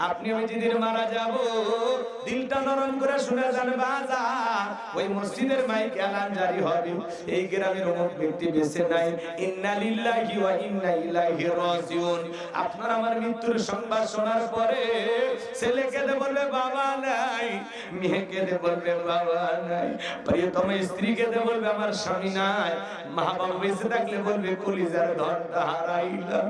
আপনি আমি যেদিন মারা যাব দিলটা নরম করে শুনে যান বাজার, ওই মসজিদের মাইকে এলান জারি হবে, এই গ্রামের অমুক ব্যক্তি বেঁচে নাই, ইন্না লিল্লাহি ওয়া ইন্না ইলাইহি রাজিউন। আপনার আমার মৃত্যুর সংবাদ শোনার পরে ছেলে কেঁদে বলবে বাবা নাই, মেয়ে কেঁদে বলবে বাবা নাই, প্রিয়তম স্ত্রী কেঁদে বলবে আমার স্বামী নাই, মা বাবা বেঁচে থাকলে বলবে কলিজার ধনটা হারাইলাম।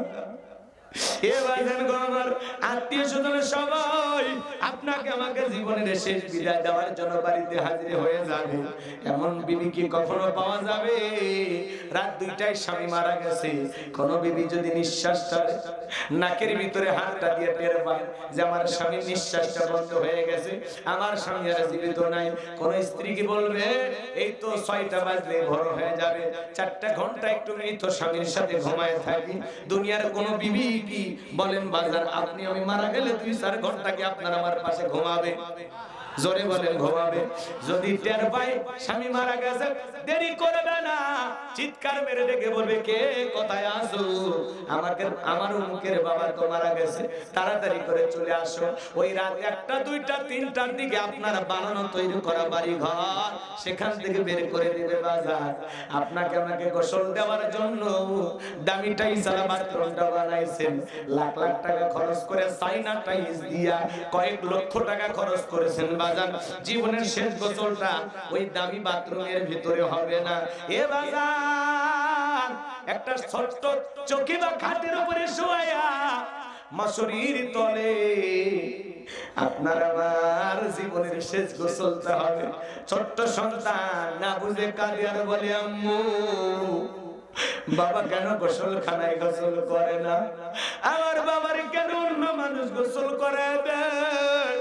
আত্মীয় স্বজনের সবাই আপনাকে আমাকে জীবনের শেষ বিদায় দেওয়ার জন্য বাড়িতে হাজির হয়ে যাবে। এমন বিবি কি কখনো পাওয়া যাবে? রাত 2টায় স্বামী মারা গেছে, কোন বিবি যদি নিঃশ্বাস ছাড়ে, নাকের ভিতরে হাতটা দিয়ে টের পায় যে আমার স্বামীর নিঃশ্বাসটা বন্ধ হয়ে গেছে, আমার স্বামী আর জীবিত নাই, কোন স্ত্রী কি বলবে এই তো 6টা বাজলে ভোর হয়ে যাবে, 4টা ঘন্টা একটু মৃত স্বামীর সাথে ঘুমায় থাকি? দুনিয়ার কোন বিবি কি বলেন বাজার আপনি আমি মারা গেলে 2-4 ঘন্টা কি আপনার আমার পাশে ঘুমাবে? জোরে বলেন ঘুমাবে? যদি টের পায় স্বামী মারা গেছে, দেরি করবে না, চিৎকার মেরে ডেকে বলবে কে কোথায় আছো, আমাকে আমার মুখের বাবা তো মারা গেছে, তাড়াতাড়ি করে চলে আসো। ওই রাত 1টা 2টা 3টার দিকে আপনার বানানো তৈরি করা বাড়ি ঘর সেখান থেকে বের করে দিবে বাজার। আপনাকে আমাকে গোসল দেওয়ার জন্য দামি টাইলস আর বাথরুমটা বানাইছেন, লাখ লাখ টাকা খরচ করে চাইনা টাইলস দিয়া কয়েক লক্ষ টাকা খরচ করেছেন বাজার, জীবনের শেষ গোসলটা ওই দামি বাথরুমের ভিতরে হবে না। এ বাজার একটা ছোট্ট চৌকি বা খাটের উপরে শুয়ায়া মশারির তলে আপনার আমার জীবনের শেষ গোসলটা হবে। ছোট্ট সন্তান না বুঝে কাঁদে আর বলে আম্মু বাবা কেন গোসলখানায় গোসল করে না, আমার বাবার কেন অন্য মানুষ গোসল করে দেয়,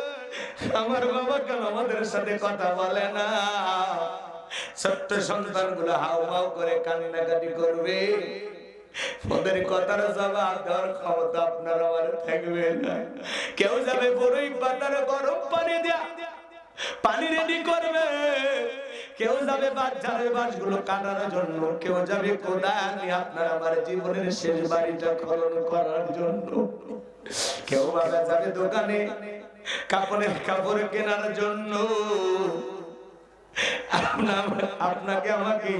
আমার বাবা কেন আমাদের সাথে কথা বলে না? ছোট্ট সন্তানগুলো হাউ মাউ করে কান্নাকাটি করবে, ওদের কথার জবাব দেওয়ার ক্ষমতা আপনার আমার থাকবে না। কেউ যাবে বড়ই পাতার গরম পানি দিয়া পানি রেডি করবে, কেউ যাবে বাচ্চাদের বাঁশগুলো কাটার জন্য, কেউ যাবে কোদাল নিয়ে আপনার আমার জীবনের শেষ বাড়িটা খনন করার জন্য, কেউ বাবা যাবে দোকানে কাপড় কেনার জন্য। আপনাকে আমাকে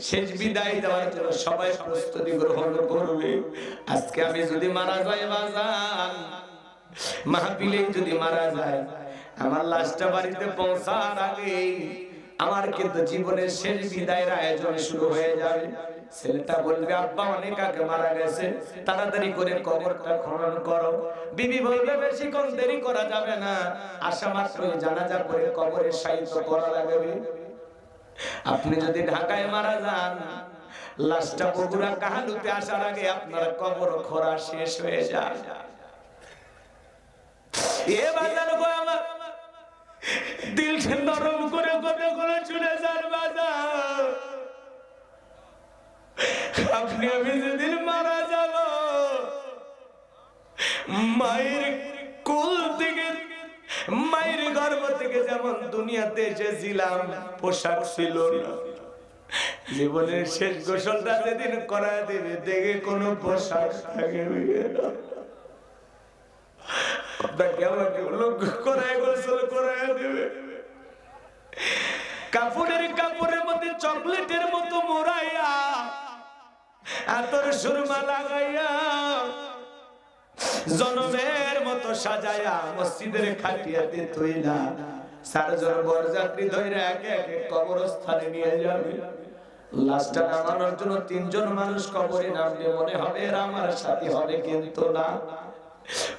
শেষ বিদায় দেওয়ার জন্য সবাই প্রস্তুতি গ্রহণ করবে। আজকে আমি যদি মারা যাই বাজান, মাহফিলে যদি মারা যায়, আমার লাশটা বাড়িতে পৌঁছার আগে আমার কিন্তু জীবনের শেষ বিদায়ের আয়োজন শুরু হয়ে যাবে। ছেলেটা বলবে আব্বা অনেক আগে মারা গেছে, তাড়াতাড়ি করে কবরটা খনন করো। বিবি বলবে বেশিক্ষণ দেরি করা যাবে না, আসা মাত্রই জানাজা করে কবরে শায়িত করা লাগবে। আপনি যদি ঢাকায় মারা যান, লাশটা বগুড়া কাহালুতে আসার আগে আপনার কবর খোঁড়া শেষ হয়ে যায়। এ বাজার গো আমার দিল নরম করে করে করে চলে যান বাজার। আপনি আমি যেদিন মারা যাব, মায়ের কোল থেকে মায়ের গর্ভ থেকে যেমন দুনিয়াতে এসেছিলাম পোশাক ছিল না, জীবনের শেষ গোসলটা যেদিন করা দেবে দেখে কোনো পোশাক থাকবে না। আপনাকে আমাকে লক্ষ্য করায় গোসল করায় দেবে, কাপড়ের মধ্যে চকলেটের মতো মোড়াইয়া আতর সুরমা লাগাইয়া জনমের মতো সাজায়া মসজিদের খাটিয়াতে তৈলা 4 জন বরযাত্রী ধরে একে একে কবরস্থানে নিয়ে যাবে। লাশটা নামানোর জন্য 3 জন মানুষ কবরে নামলে মনে হবে এরা আমার সাথী হবে, কিন্তু না।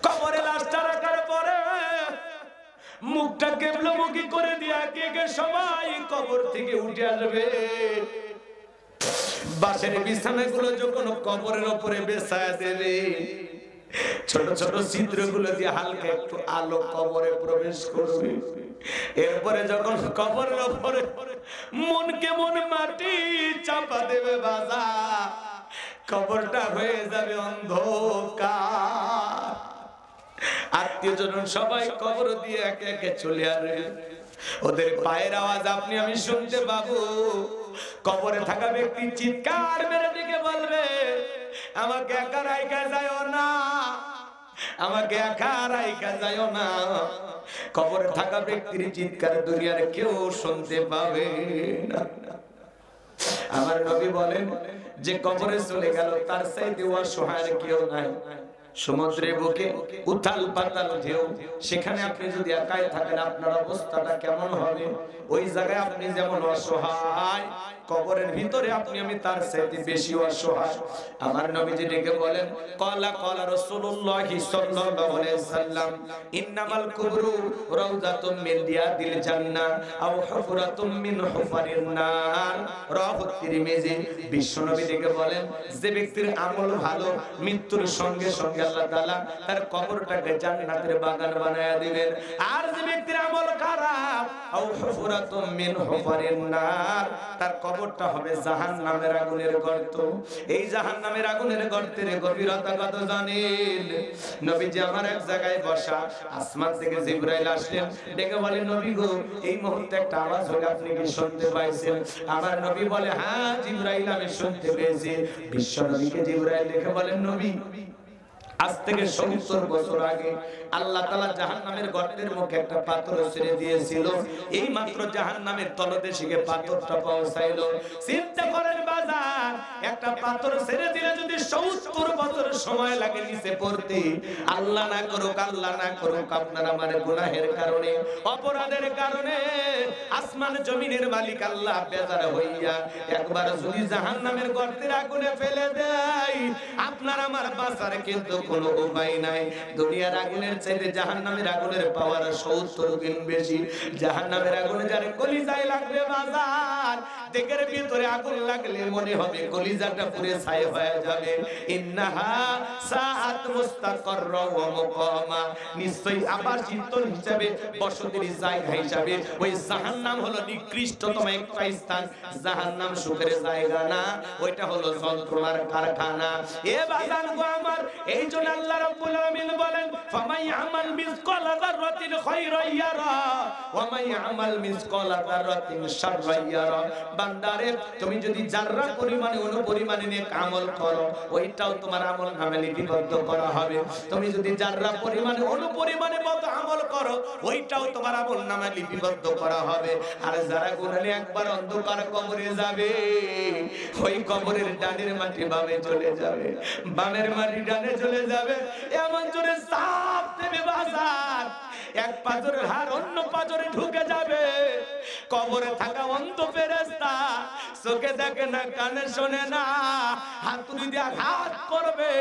কবরে লাশটা রাখার পরে মুখটা কেবলমুখী করে দিয়ে একে একে সবাই কবর থেকে উঠে আসবে। বাঁশের বিছানাগুলো যখন কবরের উপরে বেছায়া দেবে, ছোট ছোট ছিদ্রগুলো দিয়ে হালকা একটু আলো কবরে প্রবেশ করবে। এরপরে যখন কবরের উপরে মনকে মন মাটি চাপা দেবে বাজা, কবরটা হয়ে যাবে অন্ধকার। আত্মীয় জন সবাই কবর দিয়ে একে একে চলে আসবে, ওদের পায়ের আওয়াজ আপনি আমি শুনতে পাবো। কবরে থাকা ব্যক্তি চিৎকার মেরে দিকে বলবে আমাকে একা রাইখা যাও না, আমাকে একা রাইখা যাইও না। কবরে থাকা ব্যক্তির চিৎকার দুনিয়ার কেউ শুনতে পাবে না। আমার নবী বলেন যে কবরে চলে গেল তার চাইতে অসহায় কেউ নাই। সমুদ্রের বুকে উথাল পাতাল ঢেউ, সেখানে আপনি যদি একাই থাকেন আপনার অবস্থাটা কেমন হবে? ওই জায়গায় আপনি যেমন অসহায়, কবরের ভিতরে আপনি আমি তার চাইতে বেশি অসহায়। আমার নবীজি ডেকে বলেন, ক্বালা ক্বালা রাসূলুল্লাহি সাল্লাল্লাহু আলাইহি ওয়াসাল্লাম, ইন্নামাল কুবরু রাউযাতুম মিন রিয়াদিল জান্নাহ আও হুফরাতুম মিন হুফারিন নার। রাওয়াহু তিরমিজি। বিশ্বনবী ডেকে বলেন, যে ব্যক্তির আমল ভালো, মৃত্যুর সঙ্গে সঙ্গে আল্লাহ তাআলা তার কবরটাকে জান্নাতের বাগান বানায়া দিবেন। আর যে ব্যক্তির আমল খারাপ, আও হুফরাতুম মিন হুফারিন নার, তার কবরটা হবে জাহান্নামের আগুনের গর্ত। এই জাহান্নামের আগুনের গর্তের গভীরতা কত জানেন? নবীজি আমার এক জায়গায় বসা, আসমান থেকে জিবরাইল আসলেন, ডেকে বলেন, নবী গো, এই মুহূর্তে একটা আওয়াজ হলো, আপনি কি শুনতে পাইছেন? আমার নবী বলে, হ্যাঁ জিবরাইল, আমি শুনতে পেয়েছি। বিশ্ব নবীকে জিবরাইল ডেকে বলেন, নবী, আজ থেকে 70 বছর আগে আল্লাহ তাআলা জাহান্নামের গর্তের মুখে একটা পাথর ছেড়ে দিয়েছিল। এই মাত্র জাহান্নামের তলদেশে পাথরটা পৌঁছাইলো। চিন্তা করেন বাজার, একটা পাথর ছেড়ে দিলে যদি 70 বছর সময় লাগে নিচে পড়তে, আল্লাহ না করুক আপনার আমার গুনাহের কারণে, অপরাধের কারণে আসমান জমিনের মালিক আল্লাহ বেজার হইয়া একবার যদি জাহান্নামের গর্তের আগুনে ফেলে দেয়, আপনার আমার বাঁচার কিন্তু কোনো উপায় নাই। দুনিয়ার আগুনের চাইতে জাহান্নামের আগুনের পাওয়ার 70 গুণ বেশি। জাহান্নামের আগুনে যার কলিজায় লাগবে বাজার, দেহের ভিতরে আগুন লাগলে মনে হবে কলিজাটা পুরো ছাই হয়ে যাবে। ইন্নাহা সাআত মুস্তাকারর ওয়া মুকামা, নিশ্চয়ই আবাসিত হিসাবে, বসতির জায়গা হিসাবে ওই জাহান্নাম হলো নিকৃষ্টতম একটা স্থান। জাহান্নাম সুখের জায়গা না, ওইটা হলো যন্ত্রণার কারখানা। এ বাজান গো আমার, এই জন্য আল্লাহ রাব্বুল আলামিন বলেন, ফামাই আমাল মিসকালা যাররাতিন খায়রান ইয়ারা ওয়া মাই আমাল মিসকালা যাররাতিন শাররান ইয়ারা। বান্দারে, তুমি যদি যাররা পরিমাণে অনুপরিমাণে নেক আমল করো, ওইটাও তোমার আমল নামে লিপিবদ্ধ করা হবে। তুমি যদি যাররা পরিমাণে অনুপরিমাণে বদ আমল করো, ওইটাও তোমার আমল নামে লিপিবদ্ধ করা হবে। আর যারা গুনাহে একবার অন্ধকার কবরে যাবে, ওই কবরের ডানের মাটি বামে চলে যাবে, বামের মাটি ডানে চলে যাবে, এমন জোরে চাপ দেবে বাজার, এক পাজরের হাড় অন্য পাজরে ঢুকে যাবে। কবরে থাকা অন্ধ ফেরেশতা চোখে দেখে না, কানে শোনে না, হাতুড়ি দিয়ে আঘাত করবে,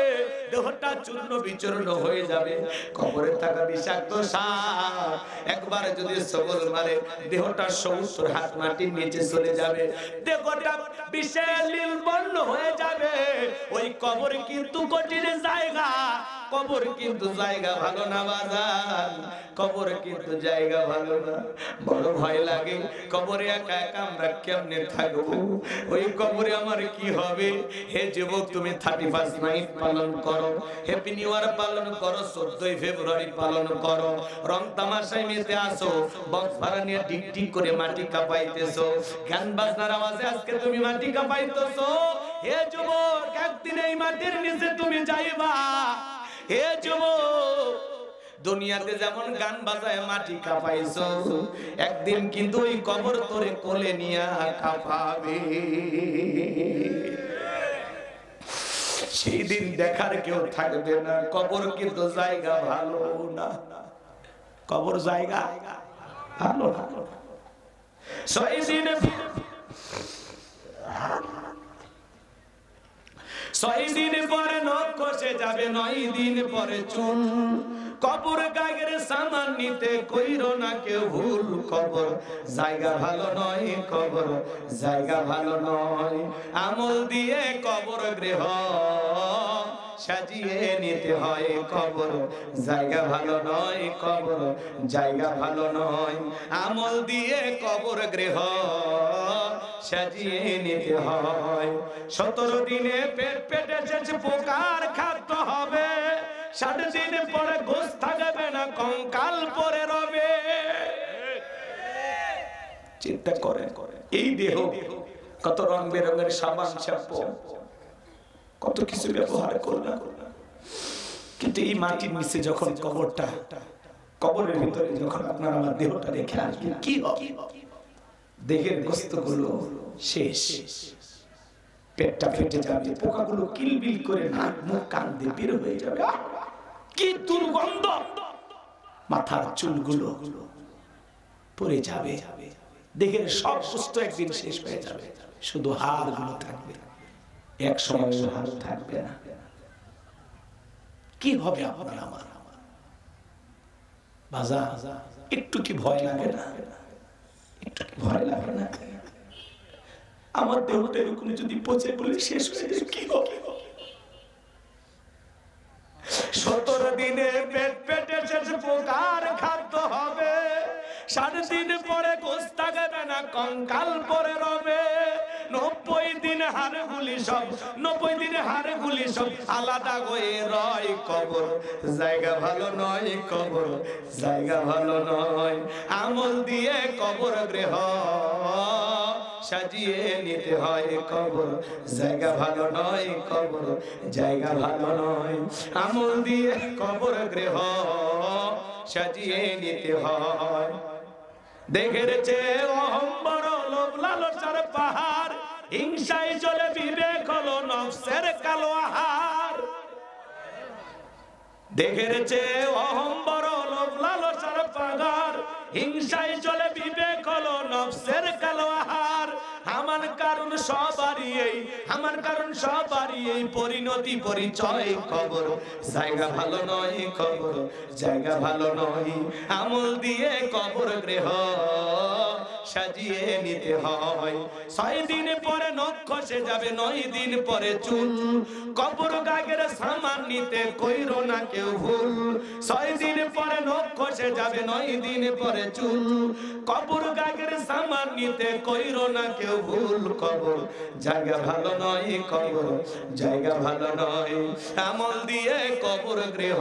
দেহটা চূর্ণ বিচূর্ণ হয়ে যাবে। কবরে থাকা বিষাক্ত সাপ একবার যদি সবল মারে, দেহটা 70 হাত মাটির নিচে চলে যাবে, দেহটা বিষে নীলবর্ণ হয়ে যাবে। ওই কবর কিন্তু কঠিন জায়গা, কবর কিন্তু জায়গা ভালো না বাজান, কবর কিন্তু জায়গা ভালো না। বড় ভয় লাগে, কবরে একা একা আমরা কেমনে থাকবো? ওই কবরে আমার কি হবে? হে যুবক, তুমি 31 নাইট পালন করো, হ্যাপি নিউ ইয়ার পালন করো, 14 ফেব্রুয়ারি পালন করো, রং তামাশায় মেতে আসো, বক্স ভাড়া নিয়ে টিক টিক করে মাটি কাঁপাইতেছো, গান বাজনার আওয়াজে আজকে তুমি মাটি কাঁপাইতেছো। হে যুবক, একদিন এই মাটির নিচে তুমি যাইবা। হে যুবক, দুনিয়াতে যেমন গান বাজায় মাটি কাঁপাইছো, একদিন কিন্তু ওই কবর তোরে কোলে নিয়ে কাঁপাবে। সেই দিন দেখার কেউ থাকবে না। কবর কিন্তু জায়গা ভালো না, কবর জায়গা ভালো না। 6 দিন পরে নখ খসে যাবে, 9 দিন পরে চুল। কবর গায়ের সামান নিতে কইরো না কেউ ভুল। কবর জায়গা ভালো নয়, কবর জায়গা ভালো নয়। আমল দিয়ে কবর গৃহ সাজিয়ে নিতে হয়। কবর জায়গা ভালো নয়, কবর জায়গা ভালো নয়। আমল দিয়ে কবর গৃহ সাজিয়ে নিতে হয়। 17 দিনে পেটে শেষ পোকার খাদ্য হবে, 60 দিন পরে গোশ থাকবে না, কঙ্কাল পরে রবে। চিন্তা করেন, এই দেহ কত রং বেরঙের সাবান শ্যাম্পু, কত কিছু ব্যবহার করলাম, কিন্তু এই মাটির নিচে যখন কবরটা, কবরের ভিতরে যখন আপনার আমার দেহটা রেখে আসবেন, কি হবে? দেহের গোস্তগুলো শেষ, পেটটা ফেটে যাবে, পোকাগুলো কিলবিল করে নাক মুখ কান দিয়ে বের হয়ে যাবে, কি দুর্গন্ধ, মাথার চুলগুলো পড়ে যাবে, দেহের সব গোস্ত একদিন শেষ হয়ে যাবে, শুধু হাড়গুলো থাকবে, এক সময় হাড় থাকবে না। কি হবে আপনার আমার? বাজা, একটু কি ভয় লাগে না? একটু কি ভয় লাগে না? আমার দেহটা এরকম যদি পচে বলে শেষ হয়ে যায়, কি হবে? 17 দিনে পেট পেটে শেষ পোকার খাদ্য হবে, 7 দিন পরে গোস্ত থাকবে না, কঙ্কাল পরে রবে, 90 দিন হাড়গুলি সব, 90 দিন হাড়গুলি সব আলাদা হয়ে রয় কবর। জায়গা ভালো নয় কবর, জায়গা ভালো নয়। আমল দিয়ে কবর গৃহ সাজিয়ে নিতে হয় কবর, জায়গা ভালো নয় কবর, জায়গা ভালো নয়। আমল দিয়ে কবর গৃহ সাজিয়ে নিতে হয়। দেখের চেয়ে অহম্বর লোভ লালসার পাহাড়, হিংসায় চলে বিবেক হলো নফসের কালো আহার। দেখের চেয়ে অহম্বর লোভ লালসার পাহাড়, হিংসায় চলে বিবেক হলো নফসের কালো আহার। আমার কারণ সবারই এই, আমার কারণ সবারই এই পরিণতি পরিচয় কবর। জায়গা ভালো নয় কবর, জায়গা ভালো নয়। আমল দিয়ে কবর গৃহ সাজিয়ে নিতে হয়। 6 দিন পরে নখ খসে যাবে, 9 দিন পরে চুল। কবর গাগের সামান নিতে কইরো না কেউ ভুল। 6 দিন পরে নখ খসে যাবে, 9 দিন পরে চুল। কবর গাগের সামান নিতে কইরো না কেউ ভুল। কবর জায়গা ভালো নয় কবর, জায়গা ভালো নয়। আমল দিয়ে কবর গৃহ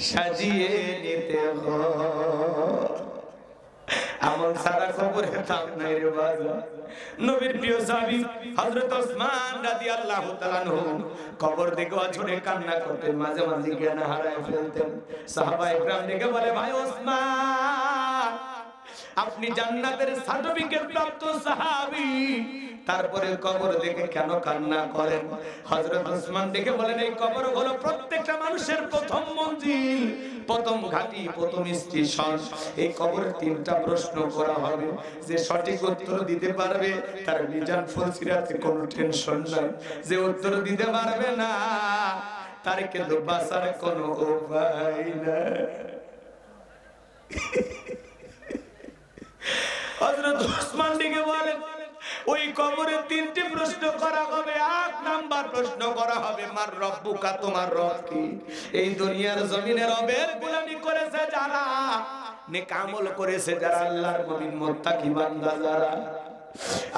সাজিয়ে নিতে হয়। আমল সারা কবরে থাম নাই রে বাবা। নবীর প্রিয় সাহাবী হযরত ওসমান রাদিয়াল্লাহু তাআলা আনহু কবর দেখে আছড়ে কান্না করতেন, মাঝে মাঝে জ্ঞান হারায় ফেলতেন। সাহাবায়ে কেরাম দেখে বলে, ভাই ওসমান, আপনি জান্নাতের সার্টিফিকেট প্রাপ্ত সাহাবী, তারপরে কবর দেখে কেন কান্না করেন? হযরত ওসমান দেখে বলেন, এই কবর হলো প্রত্যেকটা মানুষের প্রথম মঞ্জিল, প্রথম ঘাঁটি, প্রথম স্টেশন। এই কবরে 3টা প্রশ্ন করা হবে, যে সঠিক উত্তর দিতে পারবে তার মিজান ফলসিরাতে কোনো টেনশন নাই, যে উত্তর দিতে পারবে না তার কিন্তু বাঁচার কোনো উপায় নাই। হযরত ওসমান দিকে বলেন, ওই কবরে 3টি প্রশ্ন করা হবে। 8 নাম্বার প্রশ্ন করা হবে, মার রব্বুকা, তোমার রব কি? এই দুনিয়ার জমিনে রবের গোলামি করেছে যারা, নেক আমল করেছে যারা, আল্লাহর মুমিন মুত্তাকি বান্দা যারা,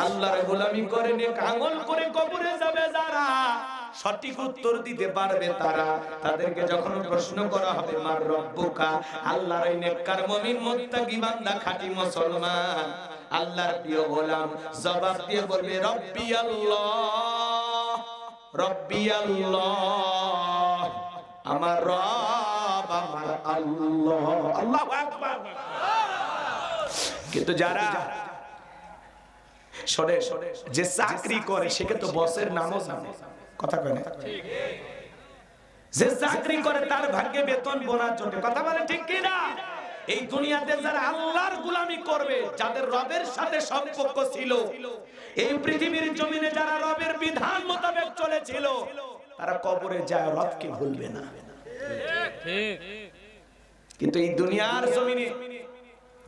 আল্লাহর গোলামি করে নেক আমল করে কবরে যাবে যারা, সঠিক উত্তর দিতে পারবে তারা, তাদেরকে যখন প্রশ্ন করা হবে মার রব্বুকা, আল্লাহর এই নেককার মুমিন মুত্তাকি বান্দা খাঁটি মুসলমান আল্লাহর প্রিয় গোলাম জবাব দিয়ে বলবে, রব্বি আল্লাহ, রব্বি আল্লাহ, আমার রব আমার আল্লাহ। আল্লাহু আকবার। কিন্তু যারা শোনে, যে চাকরি করে সেকে তো বসের নামও জানে, কথা কয় না? যে চাকরি করে তার ভাগ্যে বেতন বোনাস জোটে, কথা বলে ঠিক কি না? এই দুনিয়াতে যারা আল্লাহর গোলামি করবে, যাদের রবের সাথে সম্পর্ক ছিল, এই পৃথিবীর জমিনে যারা রবের বিধান মোতাবেক চলেছিল, তারা কবরে যায় রবকে ভুলবে না। কিন্তু এই দুনিয়ার জমিনে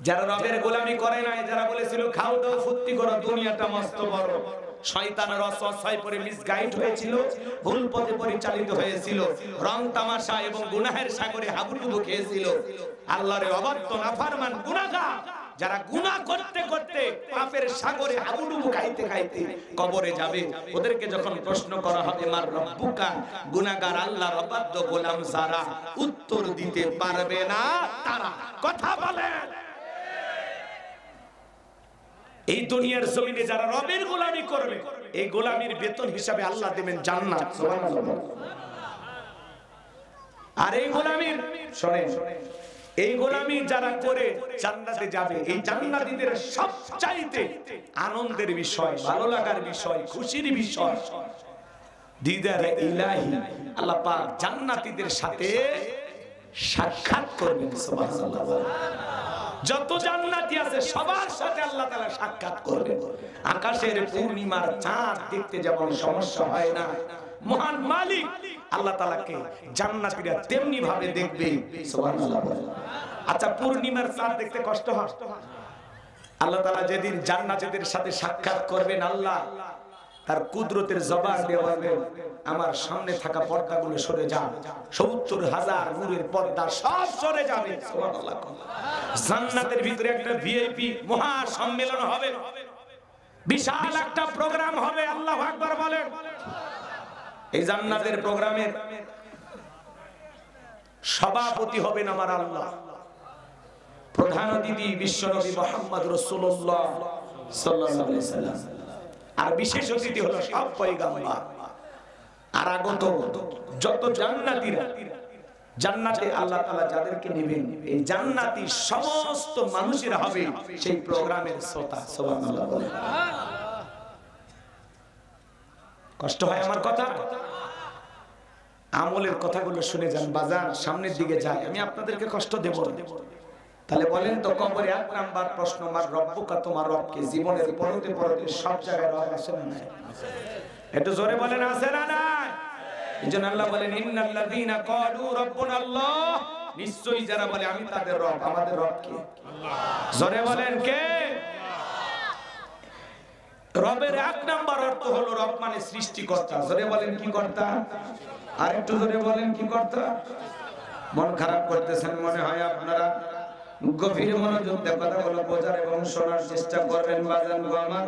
যারা রবের গোলামি করে নাই, যারা বলেছিল খাও দাও ফুর্তি করো, দুনিয়াটা মস্ত বড়, শয়তানের ওয়াসওয়াসায় পড়ে মিসগাইড হয়েছিল, ভুল পথে পরিচালিত হয়েছিল, রং তামাশা এবং গুনাহের সাগরে হাবুডুবু খেয়েছিল, আল্লাহর অবাধ্য নাফরমান গুনাহগার যারা গুনাহ করতে করতে পাপের সাগরে হাবুডুবু খাইতে খাইতে কবরে যাবে, ওদেরকে যখন প্রশ্ন করা হবে মার রব্বুকা, গুনাহগার আল্লাহর অবাধ্য গোলাম যারা, উত্তর দিতে পারবে না তারা, কথা বলেন। এই দুনিয়ার জমিনে যারা রবের গোলামি করবে, এই গোলামির বেতন হিসাবে আল্লাহ দেবেন জান্নাত। সুবহানাল্লাহ। আর এই গোলামির শুনেন, এই গোলামি যারা করে জান্নাতে যাবে, এই জান্নাতীদের সবচাইতে আনন্দের বিষয়, ভালো লাগার বিষয়, খুশির বিষয় দিদারে ইলাহি, আল্লাহ পাক জান্নাতীদের সাথে সাক্ষাৎ করবেন। সুবহানাল্লাহ। যত জান্নাতি আছে সবার সাথে আল্লাহ তাআলা সাক্ষাৎ করবেন। আকাশের পূর্ণিমার চাঁদ দেখতে যেমন সমস্যা হয় না, মহান মালিক আল্লাহ তাআলাকে জান্নাতীরা তেমনি ভাবে দেখবে। সুবহানাল্লাহ। আচ্ছা, পূর্ণিমার চাঁদ দেখতে কষ্ট হয়? আল্লাহ তাআলা যেদিন জান্নাতীদের সাথে সাক্ষাৎ করবেন, আল্লাহ তার কুদরতের জবাব দিয়ে বলবেন, আমার সামনে থাকা পর্দাগুলো সরে যান, ৭০,০০০ নূরের পর্দা সব সরে যাবে। সুবহানাল্লাহ। জান্নাতের ভিতরে একটা ভিআইপি মহা সম্মেলন হবে, বিশাল একটা প্রোগ্রাম হবে। আল্লাহু আকবার বলেন। এই জান্নাতের প্রোগ্রামের সভাপতি হবেন আমার আল্লাহ। প্রধান অতিথি বিশ্বনবী মুহাম্মদ রাসূলুল্লাহ সাল্লাল্লাহু আলাইহি ওয়াসাল্লাম। আর বিশেষ অতিথি হলো সব পয়গম্বর আর আগত যত জান্নাতীরা। জান্নাতে আল্লাহ তাআলা যাদেরকে নেবেন, এই জান্নাতি সমস্ত মানুষেরা হবে সেই প্রোগ্রামের শ্রোতা। সুবহানাল্লাহ। কষ্ট হয় আমার কথা? আমলের কথাগুলো শুনে যান বাজার, সামনের দিকে যায়, আমি আপনাদেরকে কষ্ট দেব না। তাহলে বলেন তো, কবরে ১ নাম্বার প্রশ্ন, মার রব্বুকা, তোমার রবকে। জীবনের পরতে পরতে সব জায়গায় রব আছে না নাই? একটু জোরে বলেন, আছে না নাই? এইজন্য আল্লাহ বলেন, ইন্নাল্লাযীনা ক্বালু রাব্বুনাল্লাহ, নিশ্চয়ই যারা বলে আমি তাদের রব। আমাদের রব কে? আল্লাহ। জোরে বলেন, কে? রবের ১ নাম্বার অর্থ হলো রব মানে সৃষ্টিকর্তা। জোরে বলেন, কি কর্তা? আর একটু জোরে বলেন, কি কর্তা? মন খারাপ করতেছেন মনে হয় আপনারা, গভীর মনোযোগ দিয়ে কথাগুলো বোঝার এবং শোনার চেষ্টা করবেন। বাজান গো আমার,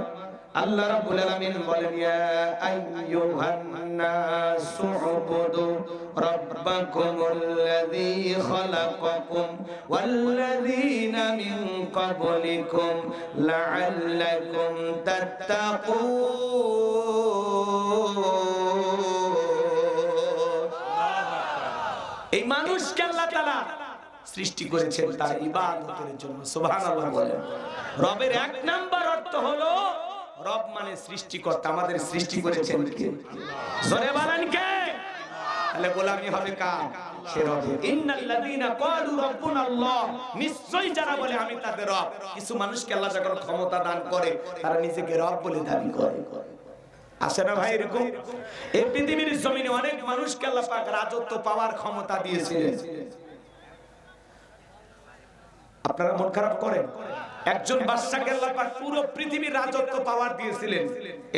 আল্লাহ রাব্বুল আলামিন বলেন, ইয়া আইয়ুহান নাসু উবুদু রাব্বাকুমুল্লাযী খালাকাকুম ওয়াল্লাযীনা মিন ক্বাবলিকুম লাআল্লাকুম তাত্তাকুন। এই মানুষকে আল্লাহ তাআলা সৃষ্টি করেছেন তার ইবাদতের জন্য। সুবহানাল্লাহ বলেন। রবের ১ নাম্বার অর্থ হলো রব মানে সৃষ্টিকর্তা। আমাদের সৃষ্টি করেছেন কে? জোরে বলেন, কে? তাহলে গোলামি হবে কার? সে রবের। ইন্নাল্লাযীনা ক্বালু রাব্বুনাল্লাহ, নিশ্চয়ই যারা বলে আমি তাদের রব। কিছু মানুষকে আল্লাহ যখন ক্ষমতা দান করে, তারা নিজেকে রব বলে দাবি করে। আছে না ভাই এরকম? এই পৃথিবীর জমিনে অনেক মানুষকে আল্লাহ পাক রাজত্ব পাওয়ার ক্ষমতা দিয়েছিলেন। আপনারা মন খারাপ করেন? একজন বাদশাকে আল্লাহ পাক পুরো পৃথিবীর রাজত্ব পাওয়ার দিয়েছিলেন।